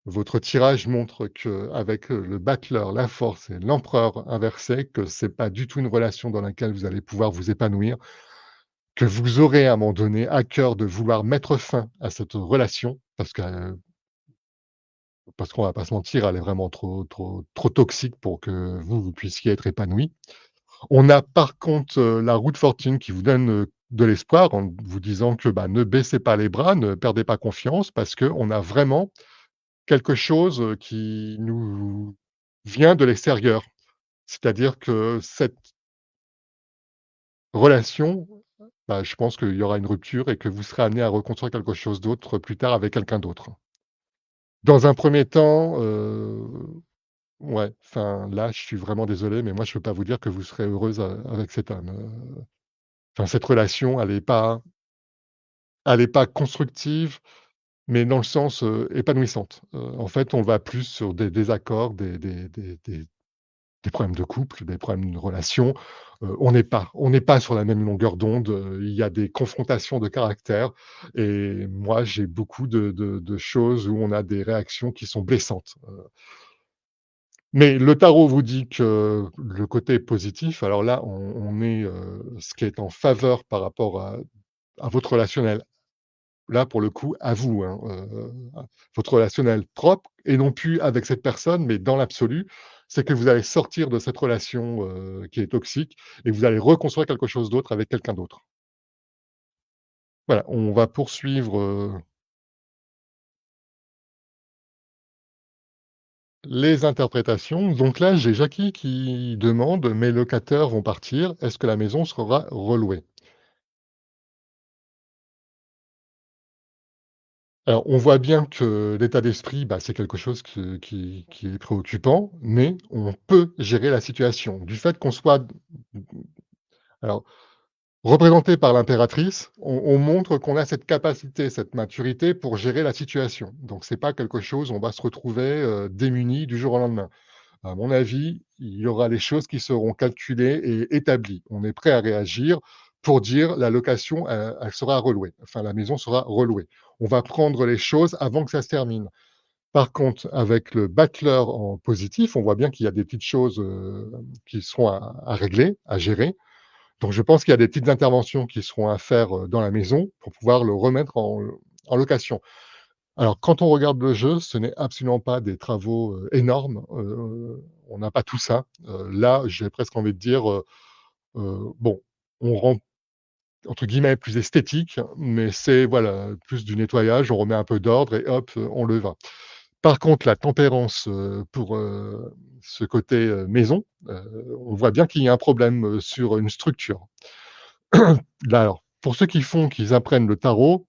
Votre tirage montre qu'avec, le battleur, la force et l'empereur inversé, que c'est pas du tout une relation dans laquelle vous allez pouvoir vous épanouir, que vous aurez à un moment donné à cœur de vouloir mettre fin à cette relation parce qu'on va pas se mentir, elle est vraiment trop toxique pour que vous puissiez être épanoui. On a par contre, la roue de fortune qui vous donne, de l'espoir en vous disant que, bah, ne baissez pas les bras, ne perdez pas confiance parce qu'on a vraiment quelque chose, qui nous vient de l'extérieur. C'est-à-dire que cette relation, bah, je pense qu'il y aura une rupture et que vous serez amenés à reconstruire quelque chose d'autre plus tard avec quelqu'un d'autre. Dans un premier temps, ouais, enfin, là, je suis vraiment désolé, mais moi, je peux pas vous dire que vous serez heureuse, avec cet homme, enfin, cette relation, elle est pas Elle est pas constructive, mais dans le sens, épanouissante. En fait, on va plus sur des désaccords, des problèmes de couple, des problèmes de relation. On n'est pas sur la même longueur d'onde, il y a des confrontations de caractère et moi, j'ai beaucoup de choses où on a des réactions qui sont blessantes. Mais le tarot vous dit que le côté positif, alors là, on est, ce qui est en faveur par rapport à votre relationnel. Là, pour le coup, à vous, hein, votre relationnel propre et non plus avec cette personne, mais dans l'absolu, c'est que vous allez sortir de cette relation, qui est toxique et vous allez reconstruire quelque chose d'autre avec quelqu'un d'autre. Voilà, on va poursuivre, les interprétations. Donc là, j'ai Jackie qui demande: «Mes locataires vont partir, est-ce que la maison sera relouée?» Alors, on voit bien que l'état d'esprit, bah, c'est quelque chose qui est préoccupant, mais on peut gérer la situation. Du fait qu'on soit alors, représenté par l'impératrice, on montre qu'on a cette capacité, cette maturité pour gérer la situation. Donc c'est pas quelque chose, on va se retrouver, démuni du jour au lendemain. À mon avis, il y aura les choses qui seront calculées et établies. On est prêt à réagir pour dire: «La location, elle sera relouée», enfin la maison sera relouée. On va prendre les choses avant que ça se termine. Par contre, avec le battleur en positif, on voit bien qu'il y a des petites choses, qui seront à régler, à gérer. Donc je pense qu'il y a des petites interventions qui seront à faire, dans la maison pour pouvoir le remettre en location. Alors quand on regarde le jeu, ce n'est absolument pas des travaux, énormes, on n'a pas tout ça. Là, j'ai presque envie de dire, bon, on rend entre guillemets «plus esthétique», mais c'est voilà, plus du nettoyage, on remet un peu d'ordre et hop, on le va. Par contre, la tempérance, pour, ce côté, maison, on voit bien qu'il y a un problème, sur une structure. Là, alors, pour ceux qu'ils apprennent le tarot,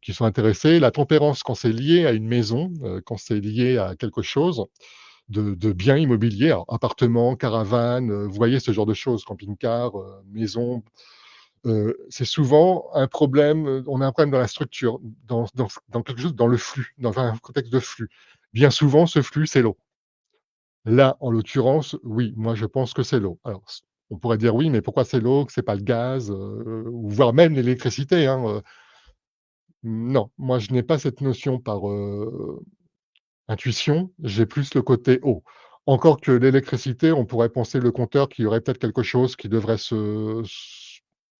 qui sont intéressés, la tempérance quand c'est lié à une maison, quand c'est lié à quelque chose de bien immobilier, alors appartement, caravane, vous voyez ce genre de choses, camping-car, maison, c'est souvent un problème, on a un problème dans la structure, dans quelque chose dans le flux, dans un contexte de flux. Bien souvent, ce flux, c'est l'eau. Là, en l'occurrence, oui, moi je pense que c'est l'eau. Alors on pourrait dire: «Oui, mais pourquoi c'est l'eau, que c'est pas le gaz?» Ou voire même l'électricité, hein, non, moi je n'ai pas cette notion par, intuition, j'ai plus le côté eau. Encore que l'électricité, on pourrait penser le compteur qu'il y aurait peut-être quelque chose qui devrait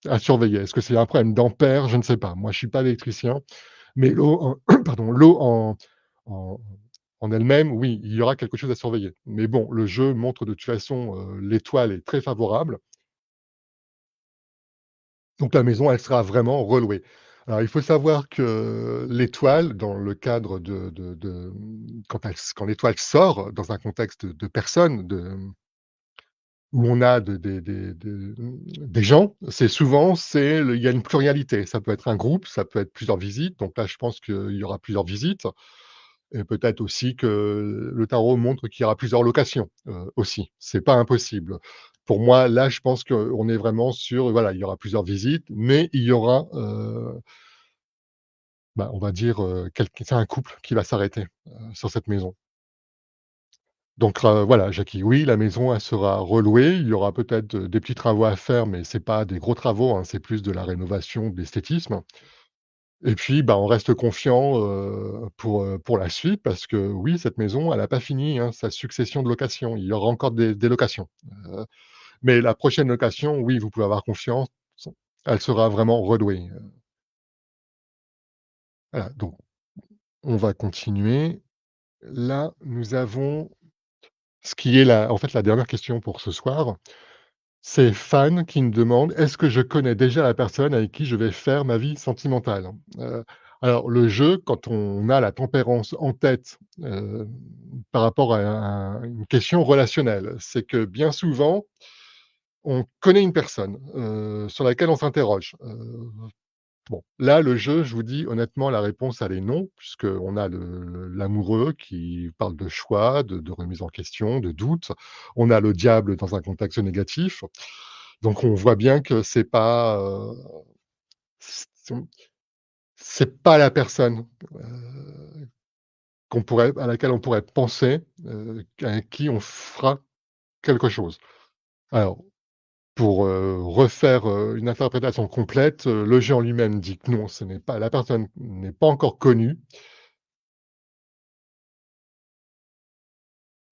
à surveiller. Est-ce que c'est un problème d'ampères? Je ne sais pas. Moi, je suis pas électricien, mais l'eau en pardon, l'eau en en elle-même, oui, il y aura quelque chose à surveiller. Mais bon, le jeu montre de toute façon, l'étoile est très favorable, donc la maison, elle sera vraiment relouée. Alors il faut savoir que l'étoile, dans le cadre quand l'étoile sort dans un contexte de personnes, où on a des gens, c'est souvent il y a une pluralité. Ça peut être un groupe, ça peut être plusieurs visites, donc là je pense qu'il y aura plusieurs visites. Et peut-être aussi que le tarot montre qu'il y aura plusieurs locations, aussi. C'est pas impossible. Pour moi, là, je pense qu'on est vraiment sur, voilà, il y aura plusieurs visites, mais il y aura, bah, on va dire, c'est un couple qui va s'arrêter, sur cette maison. Donc, voilà, Jackie, oui, la maison, elle sera relouée. Il y aura peut-être, des petits travaux à faire, mais c'est pas des gros travaux, hein, c'est plus de la rénovation, de l'esthétisme. Et puis, bah, on reste confiant, pour la suite parce que oui, cette maison, elle a pas fini, hein, sa succession de locations. Il y aura encore des locations. Heu, mais la prochaine location, oui, vous pouvez avoir confiance, elle sera vraiment relouée, voilà, donc on va continuer. Là, nous avons ce qui est en fait, la dernière question pour ce soir. C'est Fan qui me demande: «Est-ce que je connais déjà la personne avec qui je vais faire ma vie sentimentale?» Alors le jeu, quand on a la tempérance en tête, par rapport à une question relationnelle, c'est que bien souvent, on connaît une personne, sur laquelle on s'interroge. Bon, là, le jeu, je vous dis honnêtement, la réponse, elle est non, puisqu'on a l'amoureux qui parle de choix, de remise en question, de doute. On a le diable dans un contexte négatif. Donc on voit bien que c'est pas la personne, qu'on pourrait à laquelle on pourrait penser, à qui on fera quelque chose. Alors pour, refaire, une interprétation complète, le jeu en lui-même dit que non, ce n'est pas la personne n'est pas encore connue,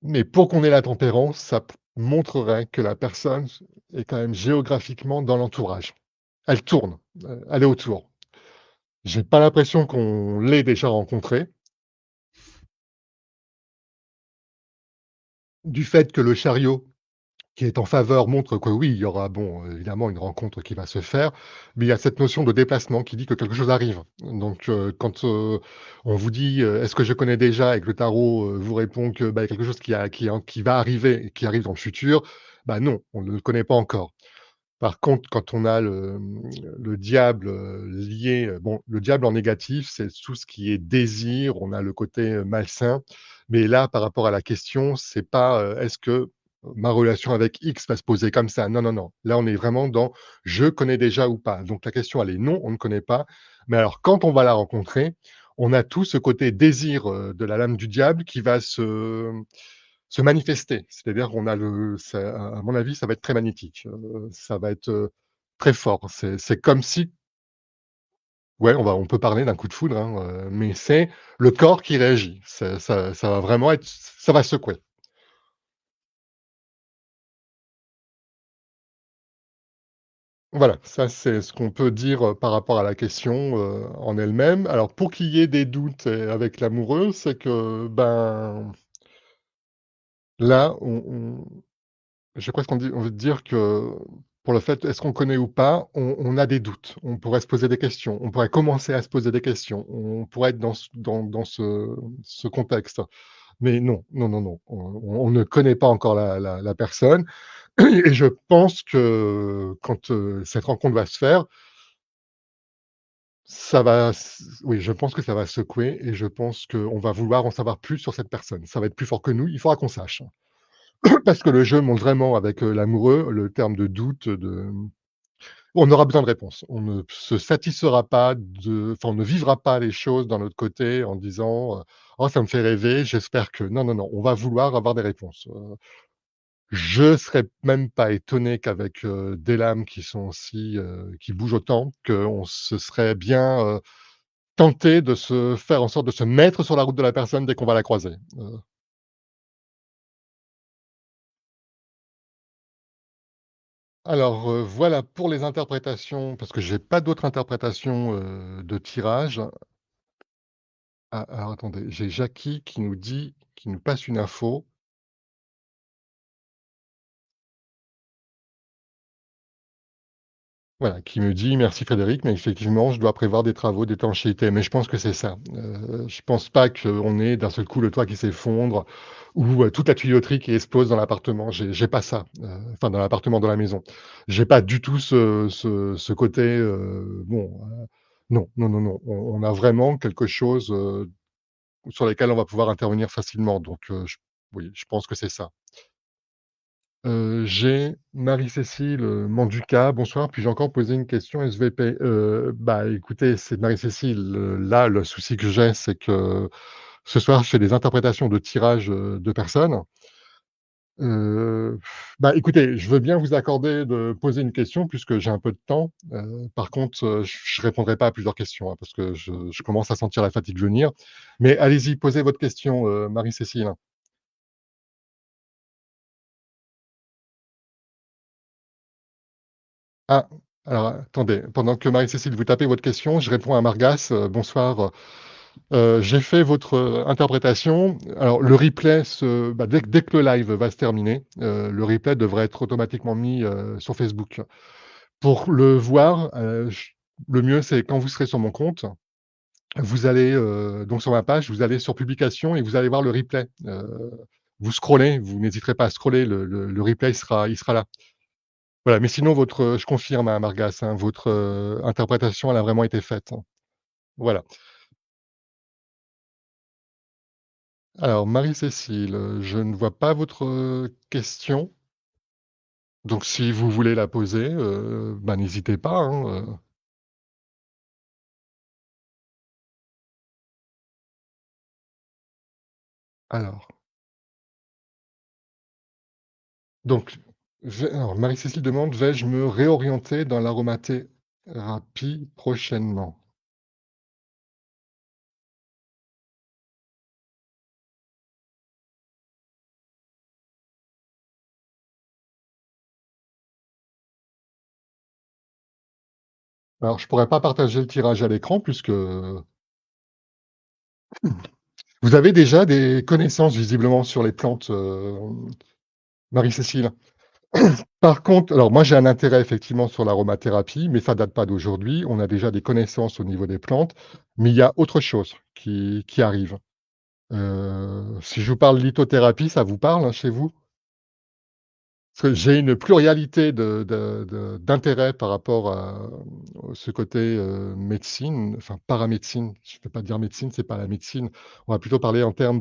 mais pour qu'on ait la tempérance, ça p montrerait que la personne est quand même géographiquement dans l'entourage. Elle tourne, elle est autour. J'ai pas l'impression qu'on l'ait déjà rencontrée. Du fait que le chariot qui est en faveur montre que oui, il y aura bon, évidemment une rencontre qui va se faire, mais il y a cette notion de déplacement qui dit que quelque chose arrive. Donc, quand, on vous dit, «Est-ce que je connais déjà?» et que le tarot, vous répond que, bah, il y a quelque chose qui va arriver et qui arrive dans le futur, bah, non, on ne le connaît pas encore. Par contre, quand on a le diable, lié, bon, le diable en négatif, c'est tout ce qui est désir, on a le côté, malsain. Mais là, par rapport à la question, c'est pas, est-ce que ma relation avec X va se poser comme ça? Non, non, non. Là, on est vraiment dans: «Je connais déjà ou pas?» Donc la question, elle est non, on ne connaît pas. Mais alors quand on va la rencontrer, on a tout ce côté désir, de la lame du diable qui va se manifester. C'est-à-dire qu'on a le ça à mon avis, ça va être très magnétique, ça va être, très fort. C'est comme si ouais, on peut parler d'un coup de foudre, hein, mais c'est le corps qui réagit. Ça va vraiment être ça va secouer. Voilà, ça c'est ce qu'on peut dire, par rapport à la question, en elle-même. Alors pour qu'il y ait des doutes, avec l'amoureux, c'est que, ben, là, j'ai presque envie de dire que pour le fait, est-ce qu'on connaît ou pas, on a des doutes. On pourrait se poser des questions. On pourrait commencer à se poser des questions. On pourrait être dans ce contexte. Mais non, non, non, non, on ne connaît pas encore la personne et je pense que quand, cette rencontre va se faire, ça va s oui, je pense que ça va secouer et je pense qu'on va vouloir en savoir plus sur cette personne. Ça va être plus fort que nous, il faudra qu'on sache. Parce que le jeu montre vraiment avec, l'amoureux, le terme de doute, on aura besoin de réponses. On ne se satisfera pas on ne vivra pas les choses d'un autre côté en disant, «Oh ça me fait rêver, j'espère que» non, non, non, on va vouloir avoir des réponses. Je serais même pas étonné qu'avec, des lames qui sont aussi, qui bougent autant, qu'on se serait bien, tenté de se faire en sorte de se mettre sur la route de la personne dès qu'on va la croiser. Alors, voilà pour les interprétations, parce que j'ai pas d'autres interprétations, de tirage. Ah, alors attendez, j'ai Jackie qui nous passe une info. Voilà, qui me dit: «Merci Frédéric, mais effectivement, je dois prévoir des travaux d'étanchéité». Mais je pense que c'est ça. Je pense pas qu'on ait d'un seul coup le toit qui s'effondre ou, toute la tuyauterie qui explose dans l'appartement. J'ai pas ça, enfin dans l'appartement, dans la maison. J'ai pas du tout ce côté, bon, non, non, non, non. On a vraiment quelque chose, sur lesquels on va pouvoir intervenir facilement. Donc, je oui, je pense que c'est ça. J'ai Marie-Cécile, Manduca: «Bonsoir, puis-je encore poser une question SVP?» Bah, écoutez, c'est Marie-Cécile, là, le souci que j'ai, c'est que ce soir, je fais des interprétations de tirages, de personnes. Heu, Bah, écoutez, je veux bien vous accorder de poser une question puisque j'ai un peu de temps. Par contre, je répondrai pas à plusieurs questions, hein, parce que je commence à sentir la fatigue venir. Mais allez-y, posez votre question, Marie-Cécile. Ah, alors attendez, pendant que Marie-Cécile vous tapez votre question, je réponds à Margas, bonsoir. J'ai fait votre, interprétation. Alors le replay dès que le live va se terminer, le replay devrait être automatiquement mis, sur Facebook. Pour le voir, le mieux c'est quand vous serez sur mon compte, vous allez, donc sur ma page, vous allez sur publications et vous allez voir le replay. Vous scrollez, vous n'hésiterez pas à scroller, le replay il sera là. Voilà, mais sinon je confirme, hein, Margas, hein, votre, interprétation, elle a vraiment été faite, hein. Voilà. Alors Marie-Cécile, je ne vois pas votre, question, donc si vous voulez la poser, bah, n'hésitez pas, hein. Alors donc Marie-Cécile demande: «Vais-je me réorienter dans l'aromathérapie prochainement?» Alors je pourrais pas partager le tirage à l'écran puisque vous avez déjà des connaissances visiblement sur les plantes, Marie-Cécile. Par contre alors moi j'ai un intérêt effectivement sur l'aromathérapie, mais ça date pas d'aujourd'hui. On a déjà des connaissances au niveau des plantes, mais il y a autre chose qui arrive. Si je vous parle lithothérapie, ça vous parle, hein, chez vous? Parce que j'ai une pluralité d'intérêts par rapport à ce côté, médecine, enfin paramédecine. Je ne peux pas dire médecine, c'est pas la médecine. On va plutôt parler en termes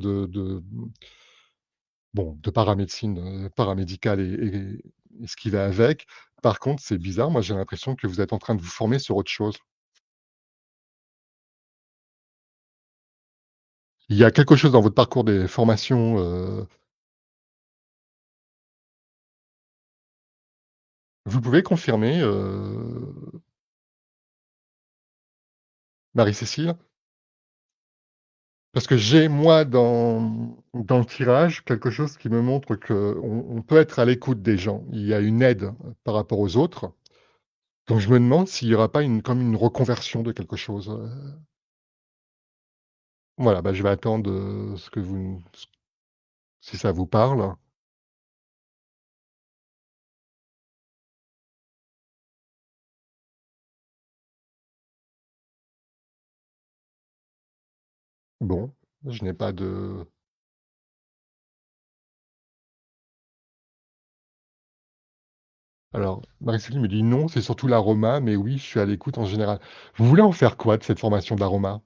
bon, de paramédecine, paramédicale et ce qui va avec. Par contre, c'est bizarre, moi j'ai l'impression que vous êtes en train de vous former sur autre chose. Il y a quelque chose dans votre parcours des formations, vous pouvez confirmer, Marie-Cécile? Parce que j'ai moi dans le tirage quelque chose qui me montre qu'on peut être à l'écoute des gens. Il y a une aide par rapport aux autres. Donc je me demande s'il y aura pas comme une reconversion de quelque chose, voilà, bah, je vais attendre, ce que vous si ça vous parle. Bon, je n'ai pas de alors Marie-Céline me dit: «Non, c'est surtout l'aroma, mais oui, je suis à l'écoute en général». Vous voulez en faire quoi de cette formation d'aroma?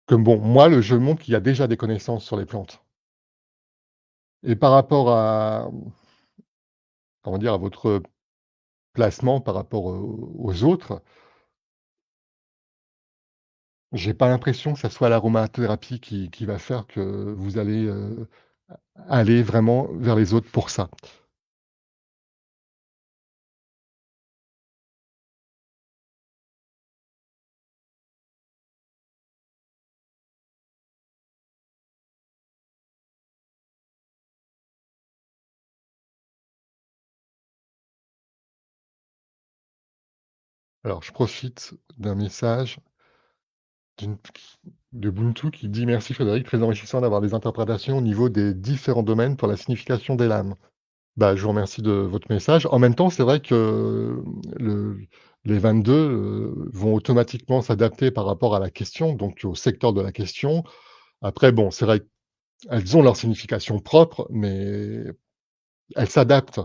Comme bon, moi, le jeu montre qu'il y a déjà des connaissances sur les plantes et par rapport à, comment dire? À votre placement par rapport aux autres, j'ai pas l'impression que ça soit l'aromathérapie qui va faire que vous allez, aller vraiment vers les autres pour ça. Alors je profite d'un message d'une de Ubuntu qui dit: «Merci Frédéric, très enrichissant d'avoir des interprétations au niveau des différents domaines pour la signification des lames». Bah, je vous remercie de votre message. En même temps, c'est vrai que le les 22, vont automatiquement s'adapter par rapport à la question, donc au secteur de la question. Après bon, c'est vrai qu'elles ont leur signification propre, mais elles s'adaptent.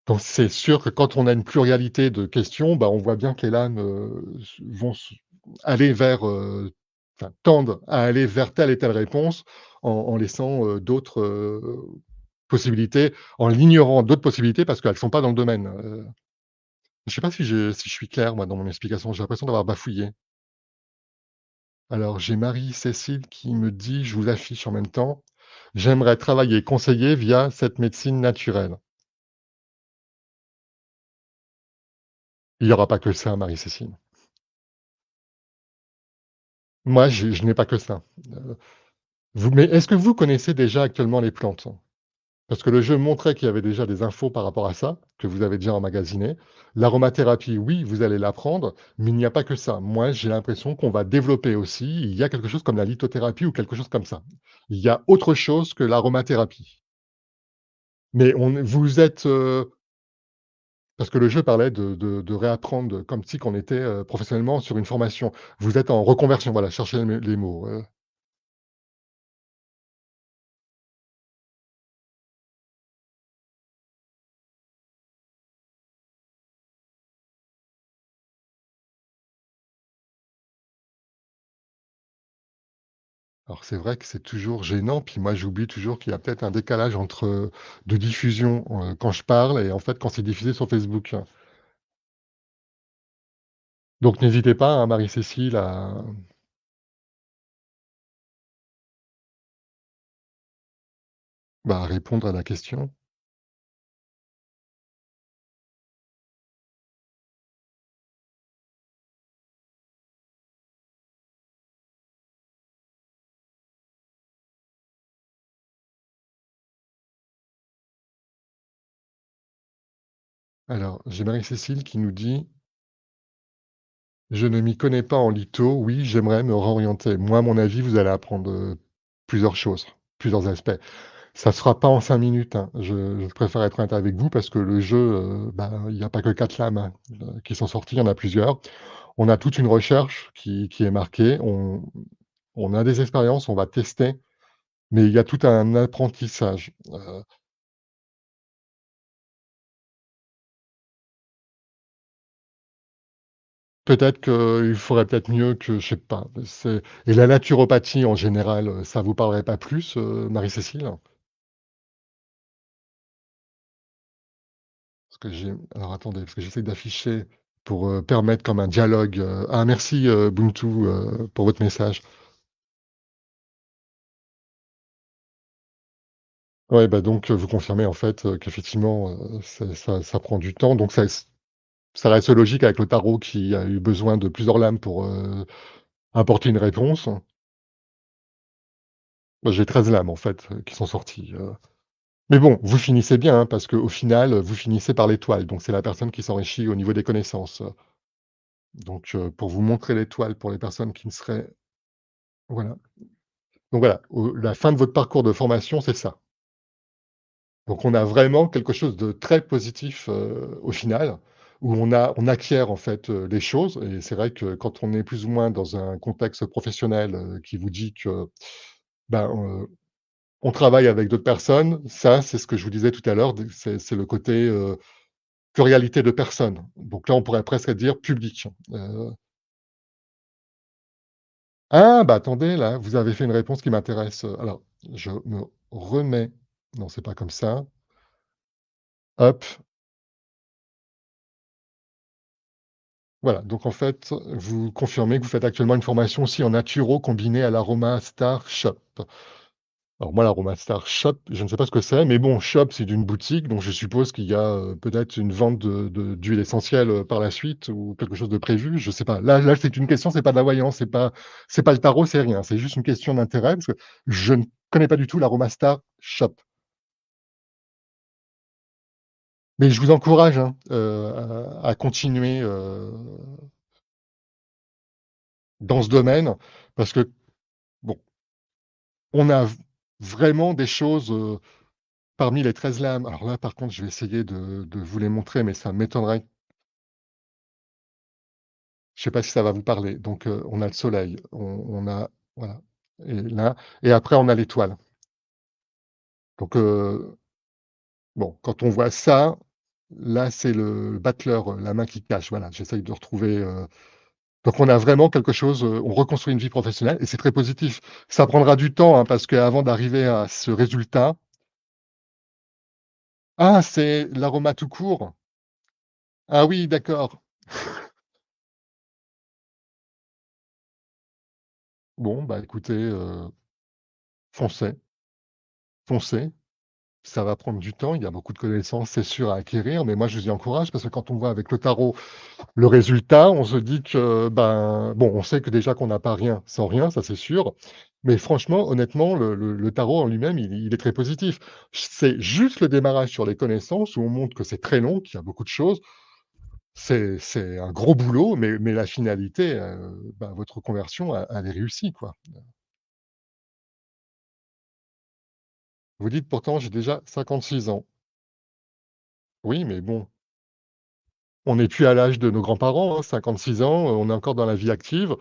Donc c'est sûr que quand on a une pluralité de questions, bah, on voit bien que les lames, vont aller vers, enfin tendent à aller vers telle et telle réponse en laissant, d'autres, possibilités, en ignorant d'autres possibilités parce qu'elles ne sont pas dans le domaine. Je ne sais pas si je suis clair moi dans mon explication, j'ai l'impression d'avoir bafouillé. Alors j'ai Marie-Cécile qui me dit: «Je vous affiche en même temps, j'aimerais travailler conseiller via cette médecine naturelle». Il y aura pas que ça Marie-Cécile. Moi je n'ai pas que ça. Mais est-ce que vous connaissez déjà actuellement les plantes? Parce que le jeu montrait qu'il y avait déjà des infos par rapport à ça, que vous avez déjà emmagasinées. L'aromathérapie, oui, vous allez l'apprendre, mais il n'y a pas que ça. Moi, j'ai l'impression qu'on va développer aussi, il y a quelque chose comme la lithothérapie ou quelque chose comme ça. Il y a autre chose que l'aromathérapie. Mais vous êtes, parce que le jeu parlait de réapprendre comme si qu'on était, professionnellement sur une formation. Vous êtes en reconversion, voilà, cherchez les mots, Alors c'est vrai que c'est toujours gênant, puis moi j'oublie toujours qu'il y a peut-être un décalage entre, de diffusion, quand je parle et en fait quand c'est diffusé sur Facebook. Donc n'hésitez pas, hein, Marie-Cécile, à répondre à la question. Alors, j'ai Marie-Cécile qui nous dit: «Je ne m'y connais pas en litho. Oui, j'aimerais me réorienter». Moi, à mon avis, vous allez apprendre, plusieurs choses, plusieurs aspects. Ça se fera pas en 5 minutes, hein. Je préfère être honnête avec vous parce que le jeu, il y a pas que 4 lames, hein, qui sont sorties, il y en a plusieurs. On a toute une recherche qui est marquée. On a des expériences, on va tester, mais il y a tout un apprentissage. Peut-être qu'il faudrait peut-être mieux que je sais pas, c'est et la naturopathie en général, ça vous parlerait pas plus, Marie-Cécile? Parce que j'ai alors attendez, parce que j'essaie d'afficher pour, permettre comme un dialogue, ah merci, Ubuntu, pour votre message. Ouais, bah, donc, vous confirmez en fait, qu'effectivement, ça prend du temps, donc ça reste logique avec le tarot qui a eu besoin de plusieurs lames pour, apporter une réponse. Moi, j'ai 13 lames en fait, qui sont sorties, mais bon, vous finissez bien, hein, parce qu'au final, vous finissez par l'étoile, donc c'est la personne qui s'enrichit au niveau des connaissances, donc pour vous montrer l'étoile pour les personnes qui ne seraient voilà, donc voilà, au la fin de votre parcours de formation, c'est ça. Donc on a vraiment quelque chose de très positif, au final, où on acquiert en fait, les choses et c'est vrai que quand on est plus ou moins dans un contexte professionnel, qui vous dit que, ben, on travaille avec d'autres personnes, ça, c'est ce que je vous disais tout à l'heure, c'est le côté, pluralité de personnes. Donc là, on pourrait presque dire public. Ah, bah, attendez, là, vous avez fait une réponse qui m'intéresse, alors je me remets non, c'est pas comme ça. Hop, voilà, donc en fait, vous confirmez que vous faites actuellement une formation aussi en naturo combinée à l'Aroma Star Shop. Alors moi, l'Aroma Star Shop, je ne sais pas ce que c'est, mais bon, shop, c'est d'une boutique, donc je suppose qu'il y a, peut-être une vente d'huile essentielle, par la suite ou quelque chose de prévu, je sais pas. Là, c'est une question, c'est pas de la voyance, c'est pas le tarot, c'est rien. C'est juste une question d'intérêt parce que je ne connais pas du tout l'Aroma Star Shop. Mais je vous encourage, hein, à continuer, dans ce domaine parce que, bon, on a vraiment des choses, parmi les 13 lames. Alors là, par contre, je vais essayer de vous les montrer, mais ça m'étonnerait. Je sais pas si ça va vous parler. Donc, on a le soleil, on a voilà et là et après on a l'étoile. Donc, bon, quand on voit ça, là, c'est le battleur, la main qui cache. Voilà, j'essaye de retrouver, donc on a vraiment quelque chose, on reconstruit une vie professionnelle et c'est très positif. Ça prendra du temps, hein, parce qu'avant d'arriver à ce résultat ah, c'est l'aroma tout court? Ah oui, d'accord. Bon, bah, écoutez, foncez, foncez. Ça va prendre du temps, il y a beaucoup de connaissances, c'est sûr, à acquérir, mais moi, je vous y encourage parce que quand on voit avec le tarot le résultat, on se dit que, ben, bon, on sait que déjà qu'on n'a pas rien sans rien, ça c'est sûr, mais franchement, honnêtement, le tarot en lui-même, il est très positif. C'est juste le démarrage sur les connaissances où on montre que c'est très long, qu'il y a beaucoup de choses. C'est un gros boulot, mais la finalité, bah, votre conversion, elle est réussie, quoi. Vous dites: «Pourtant, j'ai déjà 56 ans». Oui, mais bon, on n'est plus à l'âge de nos grands-parents, hein, 56 ans, on est encore dans la vie active.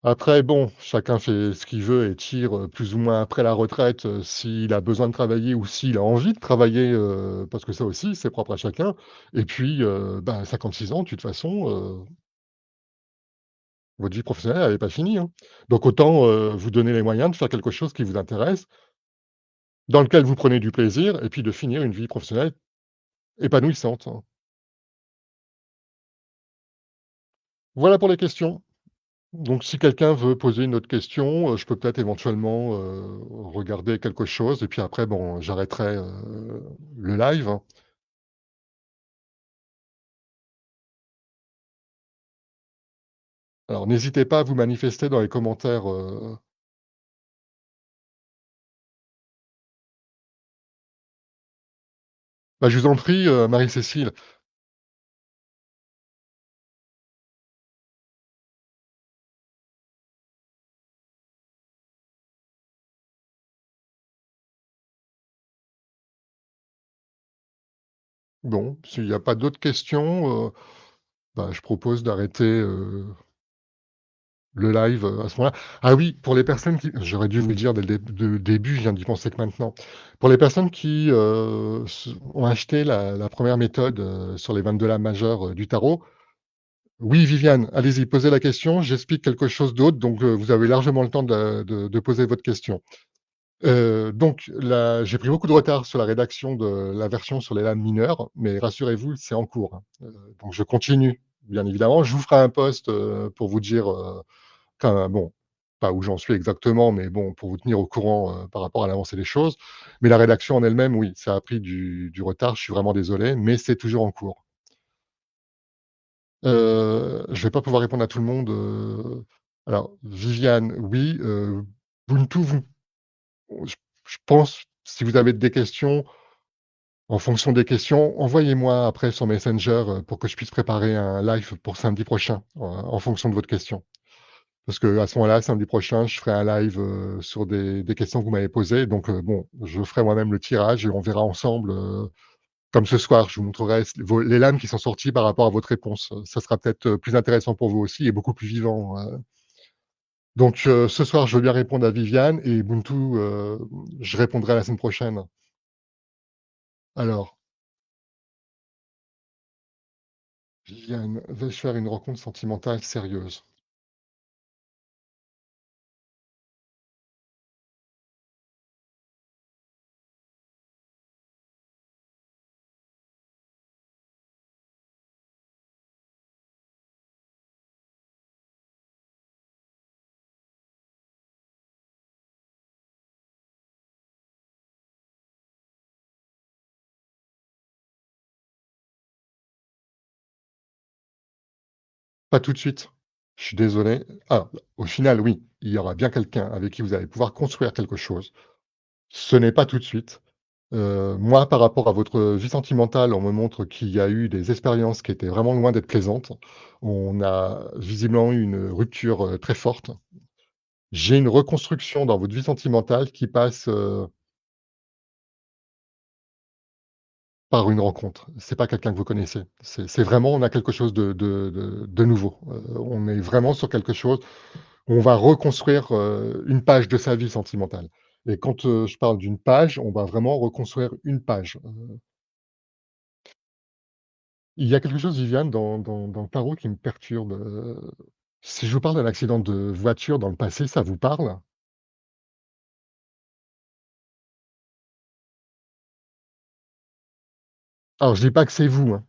Après bon, chacun fait ce qu'il veut et tire, plus ou moins après la retraite, s'il a besoin de travailler ou s'il a envie de travailler, parce que ça aussi, c'est propre à chacun et puis, bah, 56 ans, de toute façon, Votre vie professionnelle, elle est pas finie, hein. Donc autant, vous donner les moyens de faire quelque chose qui vous intéresse, dans lequel vous prenez du plaisir et puis de finir une vie professionnelle épanouissante. Voilà pour les questions. Donc si quelqu'un veut poser une autre question, je peux peut-être éventuellement, regarder quelque chose et puis après bon, j'arrêterai, le live, hein. Alors n'hésitez pas à vous manifester dans les commentaires, bah, je vous en prie, Marie-Cécile. Bon, s'il y a pas d'autres questions, bah, je propose d'arrêter, le live, à ce moment-là. Ah oui, pour les personnes qui j'aurais dû vous le dire dès le début, je viens d'y penser que maintenant. Pour les personnes qui, se ont acheté la 1re méthode, sur les 22 lames majeures, du tarot, oui, Viviane, allez-y, posez la question, j'explique quelque chose d'autre, donc vous avez largement le temps de poser votre question. Donc la j'ai pris beaucoup de retard sur la rédaction de la version sur les lames mineures, mais rassurez-vous, c'est en cours, hein. Donc je continue, bien évidemment. Je vous ferai un post, pour vous dire, enfin bon, pas où j'en suis exactement, mais bon, pour vous tenir au courant, par rapport à l'avancée des choses. Mais la rédaction en elle-même, oui, ça a pris du retard, je suis vraiment désolé, mais c'est toujours en cours. Je vais pas pouvoir répondre à tout le monde, alors Viviane, oui, Buntu, vous je je pense, si vous avez des questions, en fonction des questions, envoyez-moi après sur Messenger, pour que je puisse préparer un live pour samedi prochain, en fonction de votre question. Parce qu'à ce moment-là, samedi prochain, je ferai un live, sur des questions que vous m'avez posées. Donc, bon, je ferai moi-même le tirage et on verra ensemble, comme ce soir, je vous montrerai les lames qui sont sorties par rapport à votre réponse. Ça sera peut-être, plus intéressant pour vous aussi et beaucoup plus vivant, donc, ce soir, je veux bien répondre à Viviane et Ubuntu, je répondrai la semaine prochaine. Alors, Viviane, vais-je faire une rencontre sentimentale sérieuse? Pas tout de suite. Je suis désolé. Ah, au final, oui, il y aura bien quelqu'un avec qui vous allez pouvoir construire quelque chose. Ce n'est pas tout de suite. Moi, par rapport à votre vie sentimentale, on me montre qu'il y a eu des expériences qui étaient vraiment loin d'être plaisantes. On a visiblement eu une rupture, très forte. J'ai une reconstruction dans votre vie sentimentale qui passe, par une rencontre. C'est pas quelqu'un que vous connaissez. C'est vraiment on a quelque chose de nouveau. On est vraiment sur quelque chose où on va reconstruire, une page de sa vie sentimentale et quand, je parle d'une page, on va vraiment reconstruire une page. Il y a quelque chose, Viviane, dans le tarot qui me perturbe, si je vous parle d'un accident de voiture dans le passé, ça vous parle? Alors je dis pas que c'est vous, hein.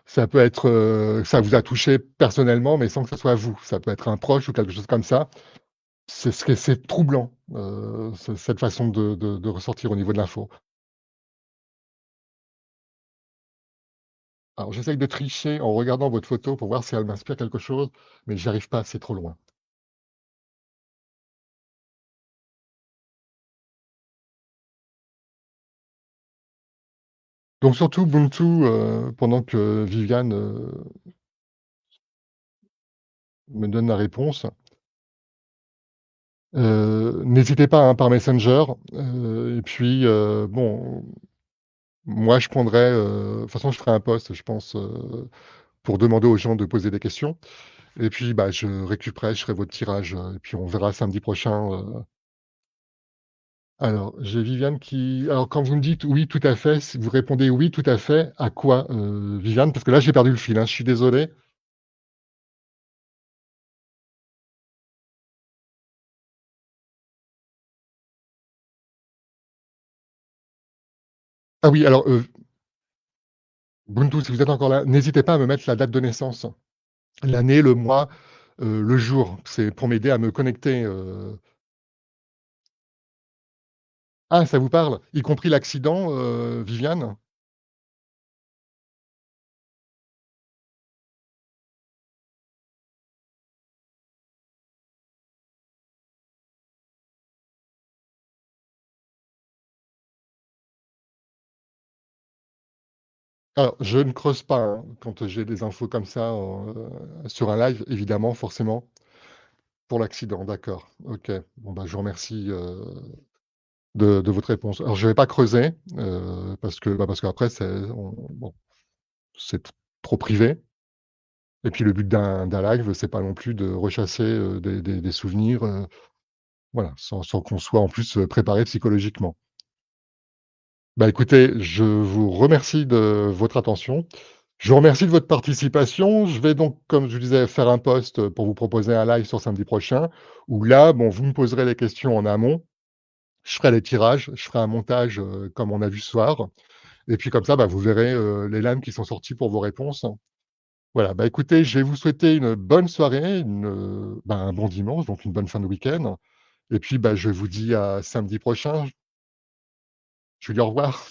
Ça peut être, ça vous a touché personnellement, mais sans que ce soit vous. Ça peut être un proche ou quelque chose comme ça. C'est troublant, cette façon de ressortir au niveau de l'info. Alors j'essaye de tricher en regardant votre photo pour voir si elle m'inspire quelque chose, mais j'y arrive pas, c'est trop loin. Donc surtout Ubuntu, pendant que Viviane, me donne la réponse, n'hésitez pas, hein, par Messenger, et puis, bon, moi je prendrai, de toute façon je ferai un post, je pense, pour demander aux gens de poser des questions et puis, bah, je ferai votre tirage, et puis on verra samedi prochain, alors j'ai Viviane qui alors quand vous me dites: «Oui, tout à fait», si vous répondez: «Oui, tout à fait», à quoi, Viviane? Parce que là j'ai perdu le fil, hein, je suis désolé. Ah oui, alors, Ubuntu, si vous êtes encore là, n'hésitez pas à me mettre la date de naissance, l'année, le mois, le jour. C'est pour m'aider à me connecter, Ah, ça vous parle? Y compris l'accident, Viviane? Alors, je ne creuse pas, hein, quand j'ai des infos comme ça sur un live, évidemment, forcément, pour l'accident, d'accord, OK. Bon, bah, je vous remercie, de votre réponse. Alors je vais pas creuser, parce qu'après bon, c'est trop privé et puis le but d'un live, c'est pas non plus de rechasser, des souvenirs, voilà, sans qu'on soit en plus, préparé psychologiquement. Bah, écoutez, je vous remercie de votre attention. Je vous remercie de votre participation. Je vais donc, comme je vous disais, faire un post, pour vous proposer un live sur samedi prochain, où là, bon, vous me poserez les questions en amont. Je ferai les tirages, je ferai un montage, comme on a vu ce soir et puis comme ça, bah, vous verrez, les lames qui sont sorties pour vos réponses. Voilà, bah, écoutez, je vais vous souhaiter une bonne soirée, un bon dimanche, donc une bonne fin de week-end et puis, bah, je vous dis à samedi prochain. Je vous dis au revoir.